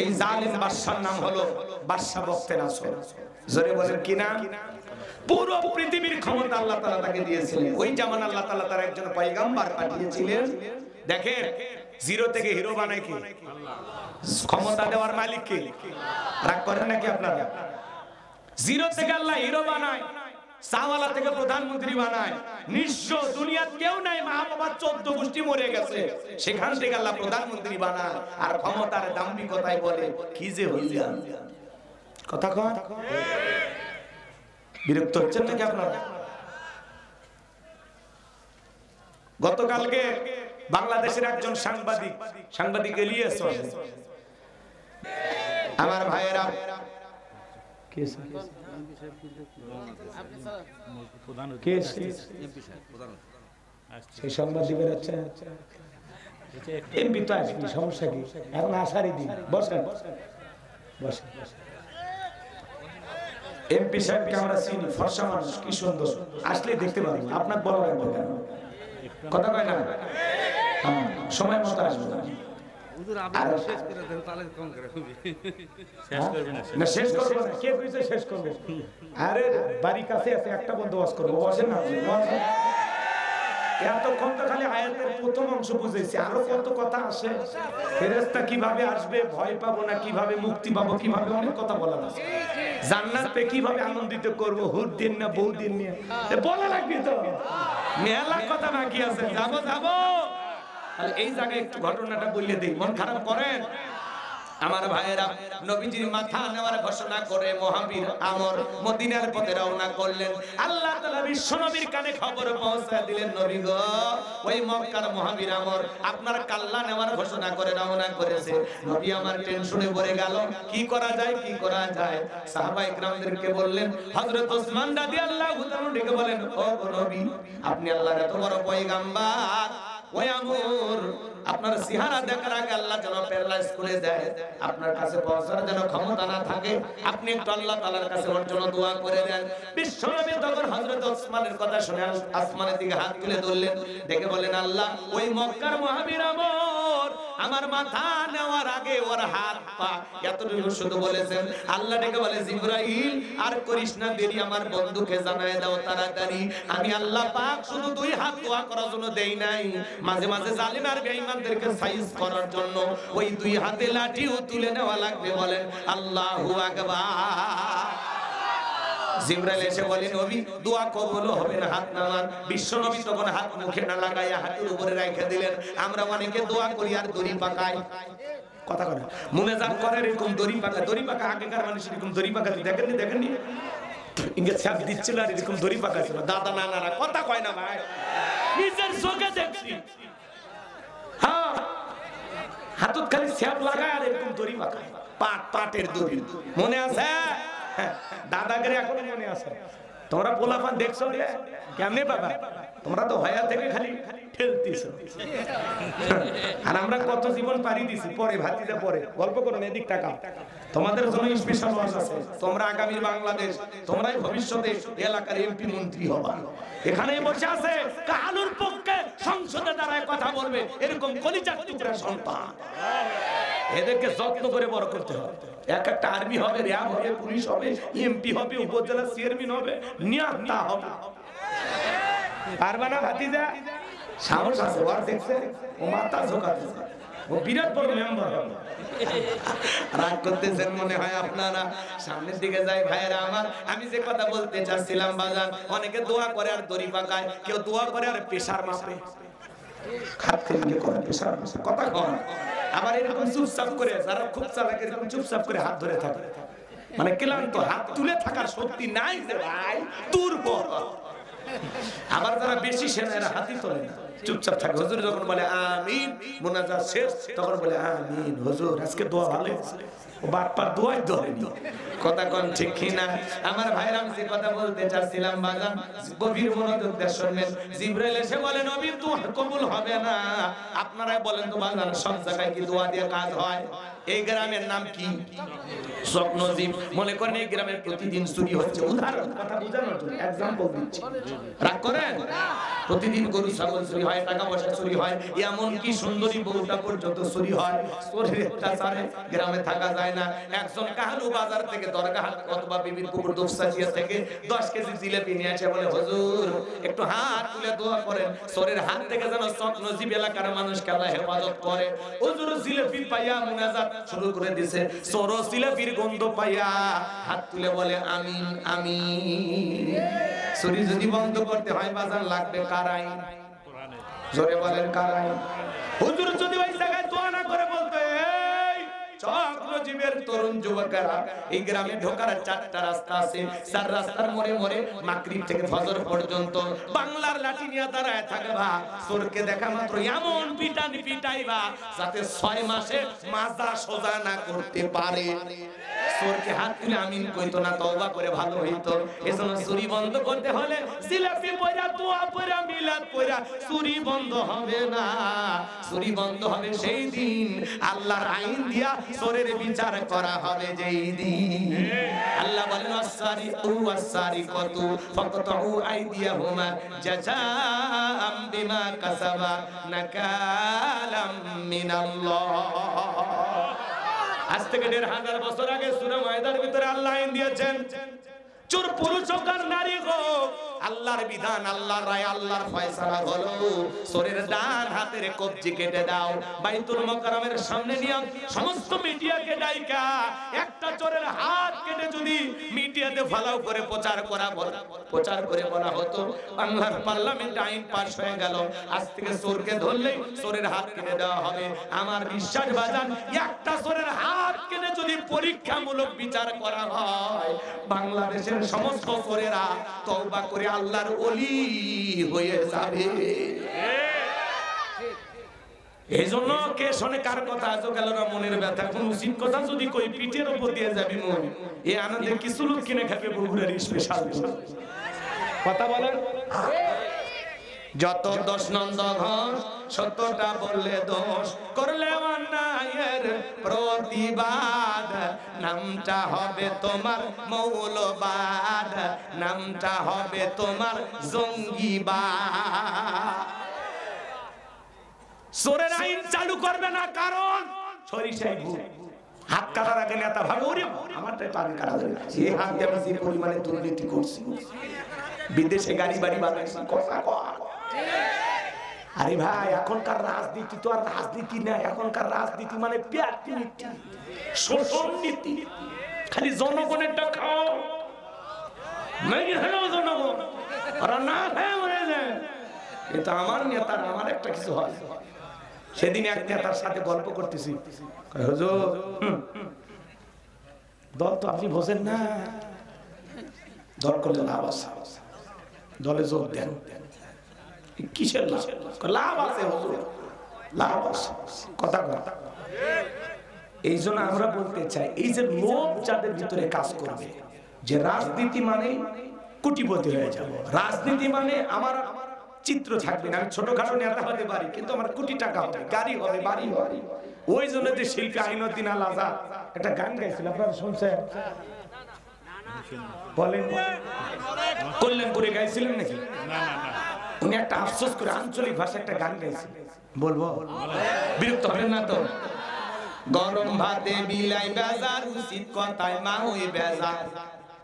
এই জালিম বাদশার নাম হলো বাদশা বখতে নাসর। জোরে বলেন, কি না? পুরো পৃথিবীর ক্ষমতা আল্লাহ তাআলা তাকে দিয়েছিলেন। ওই জামান আল্লাহ তাআলা তার একজন পয়গম্বর পাঠিয়েছিলেন। দেখেন, জিরো থেকে হিরো বানায় কে? আল্লাহ। ক্ষমতা দেওয়ার মালিক কে? রাগ করেন নাকি আপনারা? জিরো থেকে আল্লাহ হিরো বানায়, সাওয়ালা থেকে প্রধানমন্ত্রী বানায়। নিঃস্ব দুনিয়ার কেউ নাই, মা বাবা 14 গোষ্ঠী মরে গেছে, সেখান থেকে আল্লাহ প্রধানমন্ত্রী বানায়। আর ক্ষমতার দাম্ভিকতায় বলে কি যে হইলাম। কথা কয়? বিরক্ত হচ্ছেন নাকি আপনারা? গতকালকে বাংলাদেশের একজন সাংবাদিক ইলিয়াস, আমার ভাইয়েরা, সেই সাংবাদিকের এমপি তো আসবি, সমস্যা কি? এখন আসারই দিন, বসেন বসেন। এমপি সাহেবকে আমরা চিনি, ফর্সা মানুষ, কি সুন্দর, আসলে দেখতে পারবো। আপনার বড় লাগবে কেন? কথা কয় না? সময় মতো আসবো না। শেষ করবো না, কে কইছে শেষ করবে? আরে বাড়ি কাছে আছে, একটা বন্দোবস্ত করবো, বসেন না। এতক্ষণ তো খালি আয়াতের প্রথম অংশ বুঝেছি, আরো কত কথা আসে। ফেরেশতা কিভাবে আসবে, ভয় পাবো না কিভাবে, মুক্তি পাবো কিভাবে, অনেক কথা বলার আছে। জান্নাত পে কিভাবে আনন্দিত করবো, হুর দিন না বউ দিন নিয়ে বলা লাগবে তো, মেলা কথা বাকি আছে। যাবো যাবো। এই জায়গায় একটু ঘটনাটা বললে দিই, মন খারাপ করেন? আমার ভাইয়েরা নবীজির মাথা নেওয়ার ঘোষণা করে মহাবীর আমর মদিনার পথে রওনা করলেন। আল্লাহ তাআলা বিশ্ব নবীর কানে খবর পৌঁছায় দিলেন, নবী গো ওই মক্কার মহাবীর আমর আপনার কাল্লা নেওয়ার ঘোষণা করে রওনা করেছে। নবী আমার টেনশনে পড়ে গেল, কি করা যায় কি করা যায়। সাহাবায়ে কেরামদেরকে বললেন, হযরত ওসমান রাদিয়াল্লাহু তাআলা ডেকে বলেন, ও নবী আপনি আল্লাহর এত বড় পয়গম্বর, ওই আমর আপনার চেহারা দেখার আগে আল্লাহ যেন প্যারালাইজ করে দেয়, আপনার কাছে পৌঁছার যেন ক্ষমতা না থাকে, আপনি একটু আল্লাহ তাআলার কাছে ওর জন্য দোয়া করে দেন। বিশ্বনবী তখন হযরত ওসমানের কথা শুনে আসমানের দিকে হাত তুলে ধরলেন, দেখে বলেন, আল্লাহ ওই মক্কার মহাবীর আমর আমার মাথা নেওয়ার আগে ওর হাত পা এতটুকু শুধু বলেছেন। আল্লাহ ডেকে বলে, জিবরাইল আর করিস না দেরি, আমার বন্ধুকে জানায় দাও তাড়াতাড়ি, আমি আল্লাহ পাক শুধু দুই হাত দোয়া করার জন্য দেই নাই, মাঝে মাঝে জালিম আর বেঈমানদেরকে সাইজ করার জন্য ওই দুই হাতে লাঠিও তুলে নেওয়া লাগবে। বলেন আল্লাহু আকবার। জিবরাইল এসে বলে, নবী দোয়া কবুল হবে না, হাত নামান। বিশ্ব নবী তখন হাত মুখে না লাগাইয়া হাতের উপরে রেখে দিলেন। আমরা অনেকে দোয়া করি আর দড়ি পাকাই, কথা কথা মুনাজাত করে এরকম দড়ি পাকা আগেকার মানুষ এরকম দড়ি পাকা দেখেননি ইংরেজ ছাপ দিচ্ছিল আর এরকম দড়ি পাকা ছিল। দাদা নানারা কথা কয় না ভাই, নিজের চোখে দেখছি। হ্যাঁ হাতত খালি ছাপ লাগায় আর এরকম দড়ি পাকায়, পাটের দড়ি মনে আছে? দাদাগিরি এখনো মনে আছে। তোমরা পোলাপান দেখছো কেমনে বাবা, তোমরা তো হয়া থেকে খালি ঠেলতিস, আর আমরা কত জীবন পারি দিছি। পরে ভাতিজা পরে গল্প করুন, এদিক টাকা তোমাদের জন্য স্পেশাল ওয়াজ আছে। তোমরা আগামী বাংলাদেশ, তোমরাই ভবিষ্যতে এলাকার এমপি মন্ত্রী হবা। এখানেই বসে আছে কাহালুর পক্ষে সংসদে দাঁড়ায় কথা বলবে এরকম কলিজার টুকরা সন্তান। এদেরকে যত্ন করে বড় করতে হবে। এক একটা আর্মি হবে, র্যাব হবে, পুলিশ হবে, এমপি হবে, উপজেলা চেয়ারম্যান হবে, নিয়াতা হবে। পারবা না ভাতিজা? সাহস আছে ওর, দেখছে ও মাথা ঝোঁকাতেছে, ও বিরাট বড় মেম্বার হবে। রাগ করতেছেন মনে হয় আপনারা, সামনের দিকে যাই ভাইয়েরা আমার। আমি যে কথা বলতে চাচ্ছিলাম বাজান, অনেকে দোয়া করে আর দড়ি পাকায়, কেউ দোয়া করে আর প্রেসার মাপে, কথা কন। আবার এরকম চুপচাপ করে, যারা খুব চালাক এরকম চুপচাপ করে হাত ধরে থাকে, মানে ক্লান্ত, হাত তুলে থাকার শক্তি নাই যে ভাই, দুর্বল। আবার যারা বেশি সেনা এরা হাতই তোলে না, চুপচাপ থাকে। হুজুর যখন বলে আমিন মুনাজাত শেষ, তখন বলে আমিন হুজুর আজকে দোয়া ভালো হয়েছে, ও বাটপার দোয়াই ধরেনি। কথা কোন ঠিক কিনা আমার ভাইরা? আমি যে কথা বলতে চাচ্ছিলাম বাজান, গভীর মনোযোগ দিয়ে শুনবেন। জিবরাইল এসে বলেন, নবী দোয়া কবুল হবে না। আপনারা বলেন তো বাজান, সব জায়গায় কি দোয়া দিয়ে কাজ হয়? এই গ্রামের নাম কি? স্বপ্নদ্বীপ। মনে করেন এই গ্রামের প্রতিদিন চুরি হচ্ছে, উদাহরণ কথা বোঝানোর জন্য এক্সাম্পল দিচ্ছি, রাগ করেন। প্রতিদিন গরু ছাগল চুরি হয়, টাকা পয়সা চুরি হয়, এমন কি সুন্দরী বউটা পর্যন্ত চুরি হয়। চোরের অত্যাচারে গ্রামে থাকা যায় না। একজন কাহালু বাজার থেকে দরগাহাট অথবা বিবির পুকুর দুপসাজিয়া থেকে 10 কেজি জিলাপি নিয়ে আসে, বলে হুজুর একটু হাত তুলে দোয়া করেন, চোরের হাত থেকে যেন স্বপ্নজীব এলাকার মানুষকে আল্লাহ হেফাজত করে। হুজুর জিলাপি পাইয়া মুনাজাত শুরু করে দিয়েছে। চোর জিলাপির গন্ধ পাইয়া হাত তুলে বলে আমিন আমিন। চুরি যদি বন্ধ করতে হয় বাজার লাগবে কারাই, জোরে বলেন কারাই। হুজুর যদি ওই জায়গায় দোয়া না করে বলতে, চক্রজীবের তরুণ যুবকেরা এই গ্রামে ঢোকার 4টা রাস্তা আছে, 4 রাস্তার মোড়ে মোড়ে মাগরিব থেকে ফজর পর্যন্ত বাংলার লাঠি নিয়ে দাঁড়ায় থাকবা। চোরকে দেখা মাত্র এমন পিটানি পিটাইবা যাতে 6 মাসে মাজা সোজা না করতে পারে। চোরকে হাত তুলে আমিন কইতো না, তওবা করে ভালো হইতো। এজন্য চুরি বন্ধ করতে হলে জিলাপি পয়রা, দোয়া পয়রা, মিলাদ পয়রা চুরি বন্ধ হবে না। চুরি বন্ধ হবে সেই দিন আল্লাহর আইন দিয়া চোরের বিচার করা হবে যেই দিন। আল্লাহ বলেন, আস-সারিকু ওয়াস-সারিকাতু ফাকতাউ আইদিয়াহুমা জাযাআম বিমা কাসাবা নাকালাম মিনাল্লাহ। আজ থেকে 1500 বছর আগে সূরা মায়দার ভিতরে আল্লাহ আইন দিয়েছেন, চোর পুরুষ হোক আর নারী হোক, আল্লাহর বিধান, আল্লাহর রায়, আল্লাহর ফয়সালা হলো চোরের ডান হাতের কবজি কেটে দাও। বাইতুল মুকাররমের সামনে নিয়ে সমস্ত মিডিয়াকে ডাইকা একটা চোরের হাত কেটে যদি মিডিয়াতে ফালাও করে প্রচার করে বলা হতো, বাংলার পার্লামেন্টে আইন পাস হয়ে গেল, আজ থেকে চোরকে ধরলেই চোরের হাত কেটে দেওয়া হবে। আমার বিশ্বাস বাজান, একটা চোরের হাত কেটে যদি পরীক্ষামূলক বিচার করা হয়, বাংলাদেশের সমস্ত চোরেরা তওবা করে আল্লাহর ওলি হয়ে যাবে। এই জন্য কে শোনে কার কথা আজও গেল না মনের ব্যথা, কোন উচিত কথা যদি কই পিঠের উপর দিয়ে যাবি মন, এই আনন্দে কিছু লোক কিনে খাবে বগুড়ার স্পেশাল কথা বলেন। যত দোষ নন্দ ঘোষ, সত্যটা বললে দোষ, করলে অন্যায়ের প্রতিবাদ, নামটা হবে তোমার মৌলবাদ, নামটা হবে তোমার জঙ্গিবাদ। চোরের আইন চালু করবে না, কারণ সরিষায় ভূত। হাত কাটার আগে নেতা ভাবে ওরে আমারটাই পান কাটা যাবে, এই হাত দিয়ে আমরা যে পরিমাণে দুর্নীতি করছি, বিদেশে গাড়ি বাড়ি বানাইছি, কথা কয়। আরে ভাই, এখনকার রাজনীতি তো আর রাজনীতি না, এখনকার রাজনীতি মানে শোষণ নীতি, খালি জনগণেরটা খাও, মেরে ফেলো জনগণ, ওরা না খায় মরে যায়। এটা আমার নেতার আমার একটা কিছু হয়। সেদিন এক নেতার সাথে গল্প করতেছি, হুজুর দল তো আপনি বোঝেন না, দল করলে লাভ আছে, দলে যোগ দেন। কিসের লাভ? লাভ আছে হুজুর, লাভ আছে, কথা কথা। এই জন্য আমরা বলতে চাই, এই যে লোভ যাদের ভিতরে কাজ করবে, যে রাজনীতি মানে কোটিপতি হয়ে যাব, রাজনীতি মানে আমার চিত্র থাকবে না, আমি ছোটখাটো নেতা হতে পারি কিন্তু আমার কোটি টাকা হবে, গাড়ি হবে, বাড়ি হবে। ওই জন্য যে শিল্পী আইনুদ্দিন আল আজাদ একটা গান গাইছিল, আপনারা শুনছেন? বলেন, কল্যাণ করে গাইছিলেন নাকি? উনি একটা আফসোস করে আঞ্চলিক ভাষা একটা গান গাইছিলেন, বলবো? বিরক্ত হবেন না তো? গরম ভাতে বিলাই বেজার, উচিত কথায় মা হই বেজার,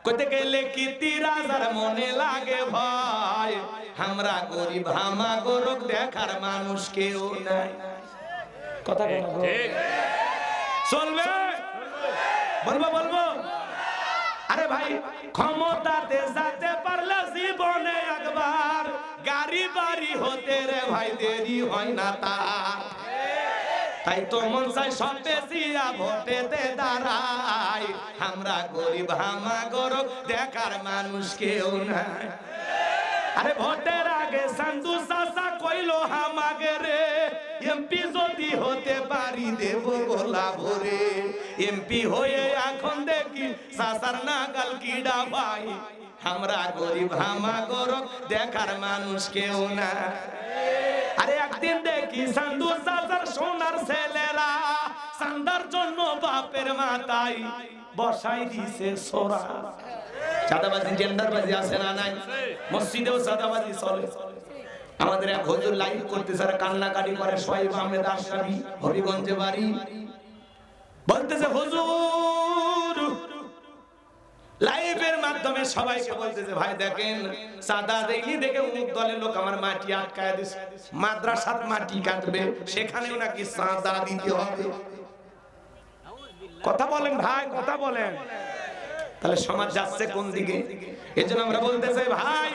কইতে গেলে কি তিরাজার মনে লাগে ভয়, আমরা গরিব হামা গরক দেখার মানুষ কেউ নাই। কথা ঠিক চলবে, বলবো। আরে ভাই, ক্ষমতাতে যেতে পারলে জীবনে একবার, গাড়ি বাড়ি হতে রে ভাই দেরি হয় না তার। তাই তো মন চাই সব বেশিয়া ভোটেতে দাঁড়াই, আমরা গরিব হামা গরক দেখার মানুষ কেউ নাই। আরে ভোটের আগে সান্দু চাচা কইলো হামাগে রে, এমপি যদি হতে পারি দেব গোলা ভরে, এমপি হয়ে এখন দেখি চাচার নাগাল কিডা ভাই, আমরা গরিব হামা গরক দেখার মানুষ কেউ না। আরে একদিন দেখি সান্দু চাচার সোনার ছেলেরা চান্দার জন্য বাপের মাথায় বসাই দিছে সোরা। চাঁদাবাজি জেন্ডারবাজি আছে না নাই? মসজিদেও চাঁদাবাজি চলে। আমাদের এক হুজুর লাইভ করতেছে, আর কান্নাকাটি করে, সোহাইব আহমেদ আশরাফি, হবিগঞ্জে বাড়ি, বলতেছে হুজুর লাইভের মাধ্যমে সবাইকে বলতেছে, ভাই দেখেন চাঁদা দেইনি দেখে অমুক দলের লোক আমার মাটি আটকায় দিছে, মাদ্রাসাত মাটি কাটবে, সেখানেও নাকি চাঁদা দিতে হবে। কথা বলেন ভাই, কথা বলেন। তাহলে সমাজ যাচ্ছে কোন দিকে? এজন্য আমরা বলতে চাই ভাই,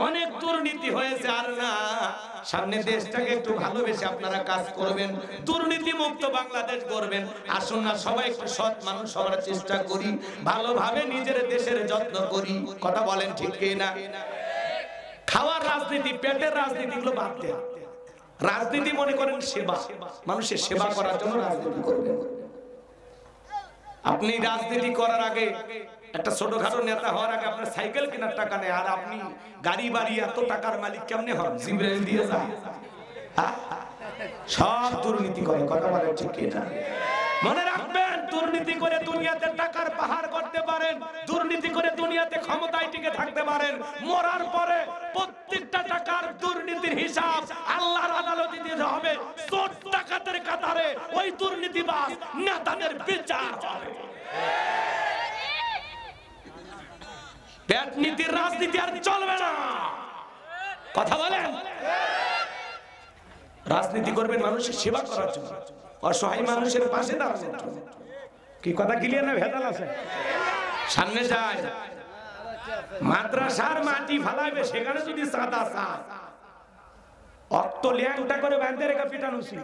অনেক দুর্নীতি হয়েছে, আর না, সামনে দেশটাকে একটু ভালোবেসে আপনারা কাজ করবেন, দুর্নীতি মুক্ত বাংলাদেশ করবেন। আসুন না সবাই একটু সৎ মানুষ হওয়ার চেষ্টা করি, ভালোভাবে নিজের দেশের যত্ন করি। কথা বলেন ঠিক কি না? খাওয়ার রাজনীতি, পেটের রাজনীতি গুলো বাদ দেন। রাজনীতি মনে করেন সেবা, মানুষের সেবা করার জন্য রাজনীতি করবেন। আপনি রাজনীতি করার আগে, একটা ছোটখাটো নেতা হওয়ার আগে আপনার সাইকেল কেনার টাকা নেই, আর আপনি গাড়ি বাড়ি এত টাকার মালিক কেমনে হন? জিব্রাইল দিয়ে যায়। সব দুর্নীতি করে। কথা বলে ঠিক কিনা? মনে রাখবেন, দুর্নীতি করে দুনিয়াতে টাকার পাহাড় করতে পারেন, দুর্নীতি করে দুনিয়াতে ক্ষমতায় টিকে থাকতে পারেন, মরার পরে প্রত্যেকটা টাকার দুর্নীতির হিসাব আল্লাহর আদালতে দিতে হবে। চোর ডাকাতের কাতারে ওই দুর্নীতিবাজ নেতাদের বিচার হবে। পেট নীতির রাজনীতি আর চলবে না। কথা বলেন, রাজনীতি করবেন মানুষের সেবা করার জন্য, অসহায় মানুষের পাশে দাঁড়ানোর জন্য। কি কথা ক্লিয়ার না ভেজাল আছে? সামনে যায় মাদ্রাসার মাটি ফালাইবে, সেখানে যদি চাঁদা চায় অক্ত ল্যাংটা করে বাঁধতে রেখে পিটানো ছিল।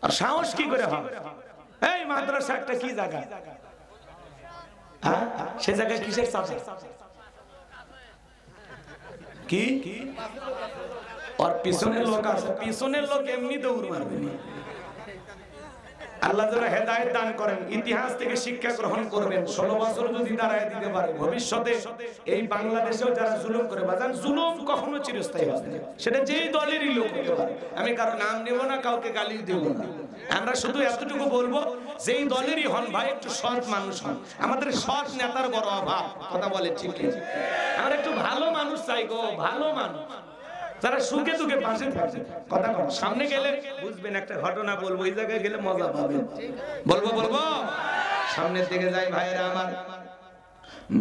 আর সাহস কি করে হবে? এই মাদ্রাসা একটা কি জায়গা, হ্যাঁ সে জায়গায় কিসের চাঁদা? কি আর পিছনের লোক আছে, পিছনের লোক এমনি দৌড় মারবে না। আল্লাহ যারা হেদায়েত দান করেন, ইতিহাস থেকে শিক্ষা গ্রহণ করবেন, 16 বছর যদি দাঁড়ায় দিতে পারে, ভবিষ্যতে এই বাংলাদেশেও যারা জুলুম করে বাজান, জুলুম কখনো চিরস্থায়ী হবে না। সেটা যেই দলেরই লোক হতে পারে, আমি কারো নাম নেব না, কাউকে গালি দেব না। আমরা শুধু এতটুকু বলবো, যেই দলেরই হন ভাই একটু সৎ মানুষ হন। আমাদের সৎ নেতার বড় অভাব। কথা বলে ঠিক, আমরা একটু ভালো মানুষ চাই গো, ভালো মানুষ যারা সুখে দুঃখে পাশে থাকে। কথা বল, সামনে গেলে বুঝবেন, একটা ঘটনা বলবো, এই জায়গায় গেলে মজা পাবেন। বলবো সামনের দিকে যাই ভাইরা আমার।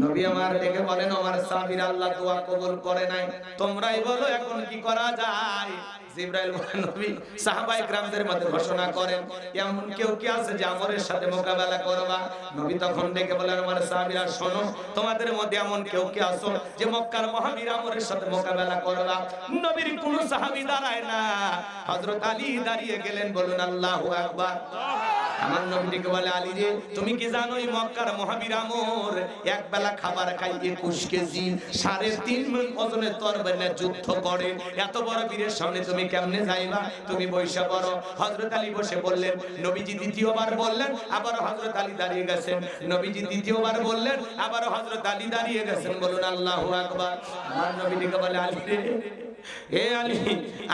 নবী আমার দেখে বলেন, আমার সাহাবীরা আল্লাহ দোয়া কবুল করে নাই, তোমরাই বলো এখন কি করা যায়। জিবরাইল বলেন, নবী সাহাবায়ে কিরামদের মধ্যে ঘোষণা করেন, এমন কেউ কি আছে যে আমরের সাথে মোকাবেলা করবা? নবী তখন ডেকে বলেন, আমার সাহাবীরা শোনো, তোমাদের মধ্যে এমন কেউ কি আছো যে মক্কার মহাবীর আমরের সাথে মোকাবেলা করবা? নবীর কোন সাহাবী দাঁড়ায় না, হযরত আলী দাঁড়িয়ে গেলেন। বলুন আল্লাহু আকবার। আমার নবীকে বলে, আলী রে, তুমি কি জানো এই মক্কার মহাবীর আমর এক বেলা খাবার খাই 21 কেজি 3.5 মণ ওজনের তরবারি নিয়ে যুদ্ধ করে, এত বড় বীরের সামনে তুমি কেমনে যাইবা? তুমি বৈশা পড়ো। হযরত আলী বসে বললেন। নবীজি দ্বিতীয়বার বললেন, আবার হযরত আলী দাঁড়িয়ে গেছেন। নবীজি দ্বিতীয়বার বললেন, আবার হযরত আলী দাঁড়িয়ে গেছেন। বলুন আল্লাহু আকবার। আমার নবীকে বলে, আলী রে, এ আলী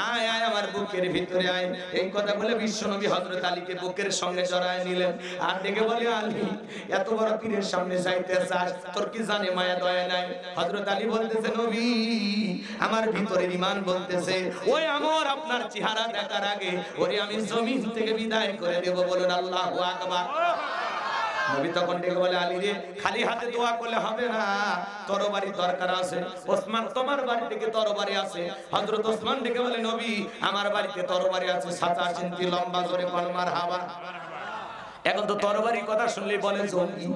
আয় আয় আমার বুকের ভিতরে আয়। এই কথা বলে বিশ্বনবী হযরত আলীকে বুকের সঙ্গে জড়ায় নিলেন। আর ডেকে বলে, আলী এত বড় পীরের সামনে যাইতে চাস, তোর কি জানে মায়া দয়া নাই? হযরত আলী বলতেছে, নবী আমার ভিতরের ঈমান বলতেছে, ওই আমর আপনার চেহারা দেখার আগে ওরে আমি জমিন থেকে বিদায় করে দেব। বলুন আল্লাহু আকবার। নবী তখন ডেকে বলে, আলী রে, খালি হাতে দোয়া করলে হবে না, তরবারি দরকার আছে। ওসমান, তোমার বাড়ি থেকে তরবারি আছে? হযরত ওসমান ডেকে বলে, নবী আমার বাড়িতে তরবারি আছে। সাতা চিনতি লম্বা জোরে কলমার হাওয়া। এখন তো তরবারির কথা শুনলেই বলে জঙ্গি।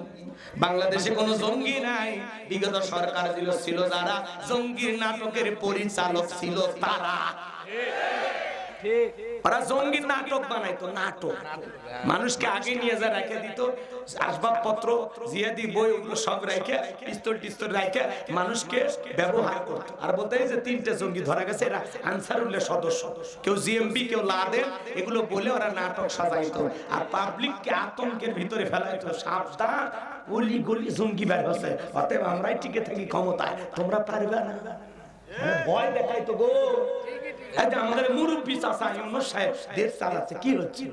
বাংলাদেশে কোনো জঙ্গি নাই। বিগত সরকার ছিল যারা জঙ্গির নাটকের পরিচালক ছিল তারা। ওরা জঙ্গির নাটক বানাইতো, নাটক মানুষকে আগে নিয়ে যা রেখে দিত, আসবাবপত্র জিয়াদি বই ওগুলো সব রেখে, পিস্তল টিস্তল রেখে মানুষকে ব্যবহার করতো। আর বলতে যে 3টে জঙ্গি ধরা গেছে, এরা আনসারুল্লাহ সদস্য, কেউ জিএমবি, কেউ লাদেন, এগুলো বলে ওরা নাটক সাজাইতো আর পাবলিককে আতঙ্কের ভিতরে ফেলাইতো। সাবধান, গলি গলি জঙ্গি বের হচ্ছে, অতএব আমরাই টিকে থাকি ক্ষমতায়, তোমরা পারবে না। ভয় দেখাইতো গো। আমাদের মুরব্বী চাচা ইউনূস সাহেব দেশ চালাচ্ছে, কি হচ্ছে?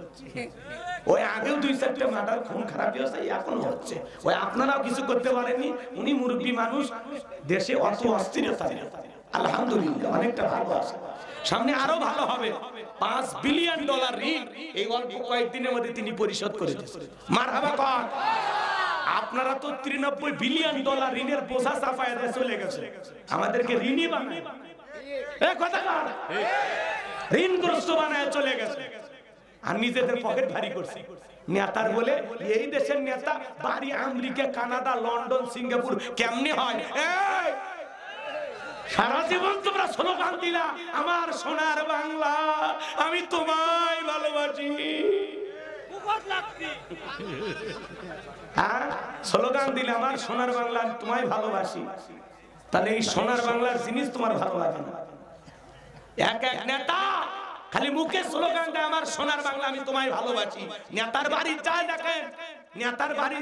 ওই আগেও 2-4টা মার্ডার, খুন খারাপ হয়েছে, এখনো হচ্ছে। ওই আপনারাও কিছু করতে পারেননি, উনি মুরব্বী মানুষ, দেশে অত অস্থিরতা নেই। আলহামদুলিল্লাহ অনেকটা ভালো আছে, সামনে আরো ভালো হবে। $5 বিলিয়ন ঋণ এই অল্প কয়েকদিনের মধ্যে তিনি পরিশোধ করে দিয়েছেন। মারহাবা কর। আপনারা তো $93 বিলিয়ন ঋণের বোঝা চাপায় দিয়ে চলে গেছে, আমাদেরকে ঋণই বানায়, ঋণগ্রস্ত বানায় চলে গেছে, আর নিজেদের পকেট ভারী করছে। নেতার বলে এই দেশের নেতা বাড়ি আমেরিকা, কানাডা, লন্ডন, সিঙ্গাপুর, কেমনে হয়? সারা জীবন তোমরা স্লোগান দিলা, আমার সোনার বাংলা, আমি তোমায় ভালোবাসি। স্লোগান দিলে আমার সোনার বাংলা, তোমায় ভালোবাসি, তাহলে এই সোনার বাংলার জিনিস তোমার ভালো লাগে না। এক এক নেতা খালি মুখে স্লোগান দেয়, আমার সোনার বাংলা, আমি তোমায় ভালোবাসি। নেতার বাড়ি যায় দেখেন, নেতার বাড়ি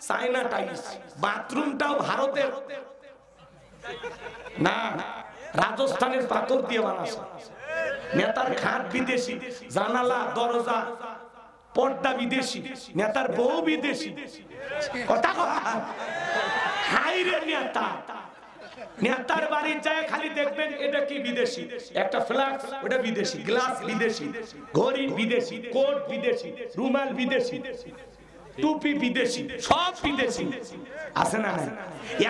চায়না টাইলস, বাথরুমটাও ভারতের না, রাজস্থানের পাথর দিয়ে বানাছে। নেতার খাট বিদেশি, জানালা দরজা পর্দা বিদেশি, নেতার বউ বিদেশি। কথা হাইরে নেতা, নেতার বাড়ি যায় খালি দেখবেন এটা কি বিদেশি, একটা ফ্লাক্স ওটা বিদেশি, গ্লাস বিদেশি, ঘড়ি বিদেশি, কোট বিদেশি, রুমাল বিদেশি। টুপি বিদেশি, সব বিদেশি আছে না?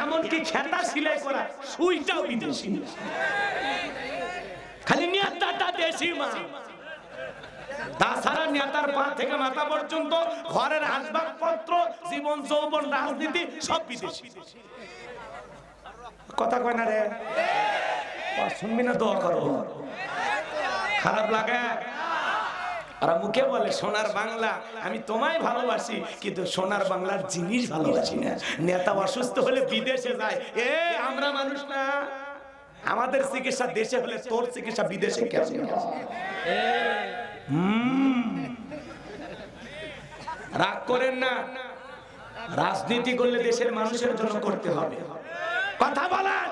এমনকি খেতা সেলাই করা সুইটাও বিদেশি, খালি নেতাটা দেশি মা। তাছাড়া নেতার পা থেকে মাথা পর্যন্ত ঘরের আসবাবপত্র, জীবন যৌবন, রাজনীতি সব বিদেশি। কথা কয় না রে? শুনবি না? দোয়া করো। খারাপ লাগে? ওরা মুখে বলে সোনার বাংলা, আমি তোমায় ভালোবাসি, কিন্তু সোনার বাংলার জিনিস ভালোবাসি না। নেতা অসুস্থ হলে বিদেশে যায়। আমরা মানুষ না? আমাদের চিকিৎসা দেশে হলে তোর চিকিৎসা বিদেশে কেমন? রাগ করেন না, রাজনীতি করলে দেশের মানুষের জন্য করতে হবে। কথা বলেন,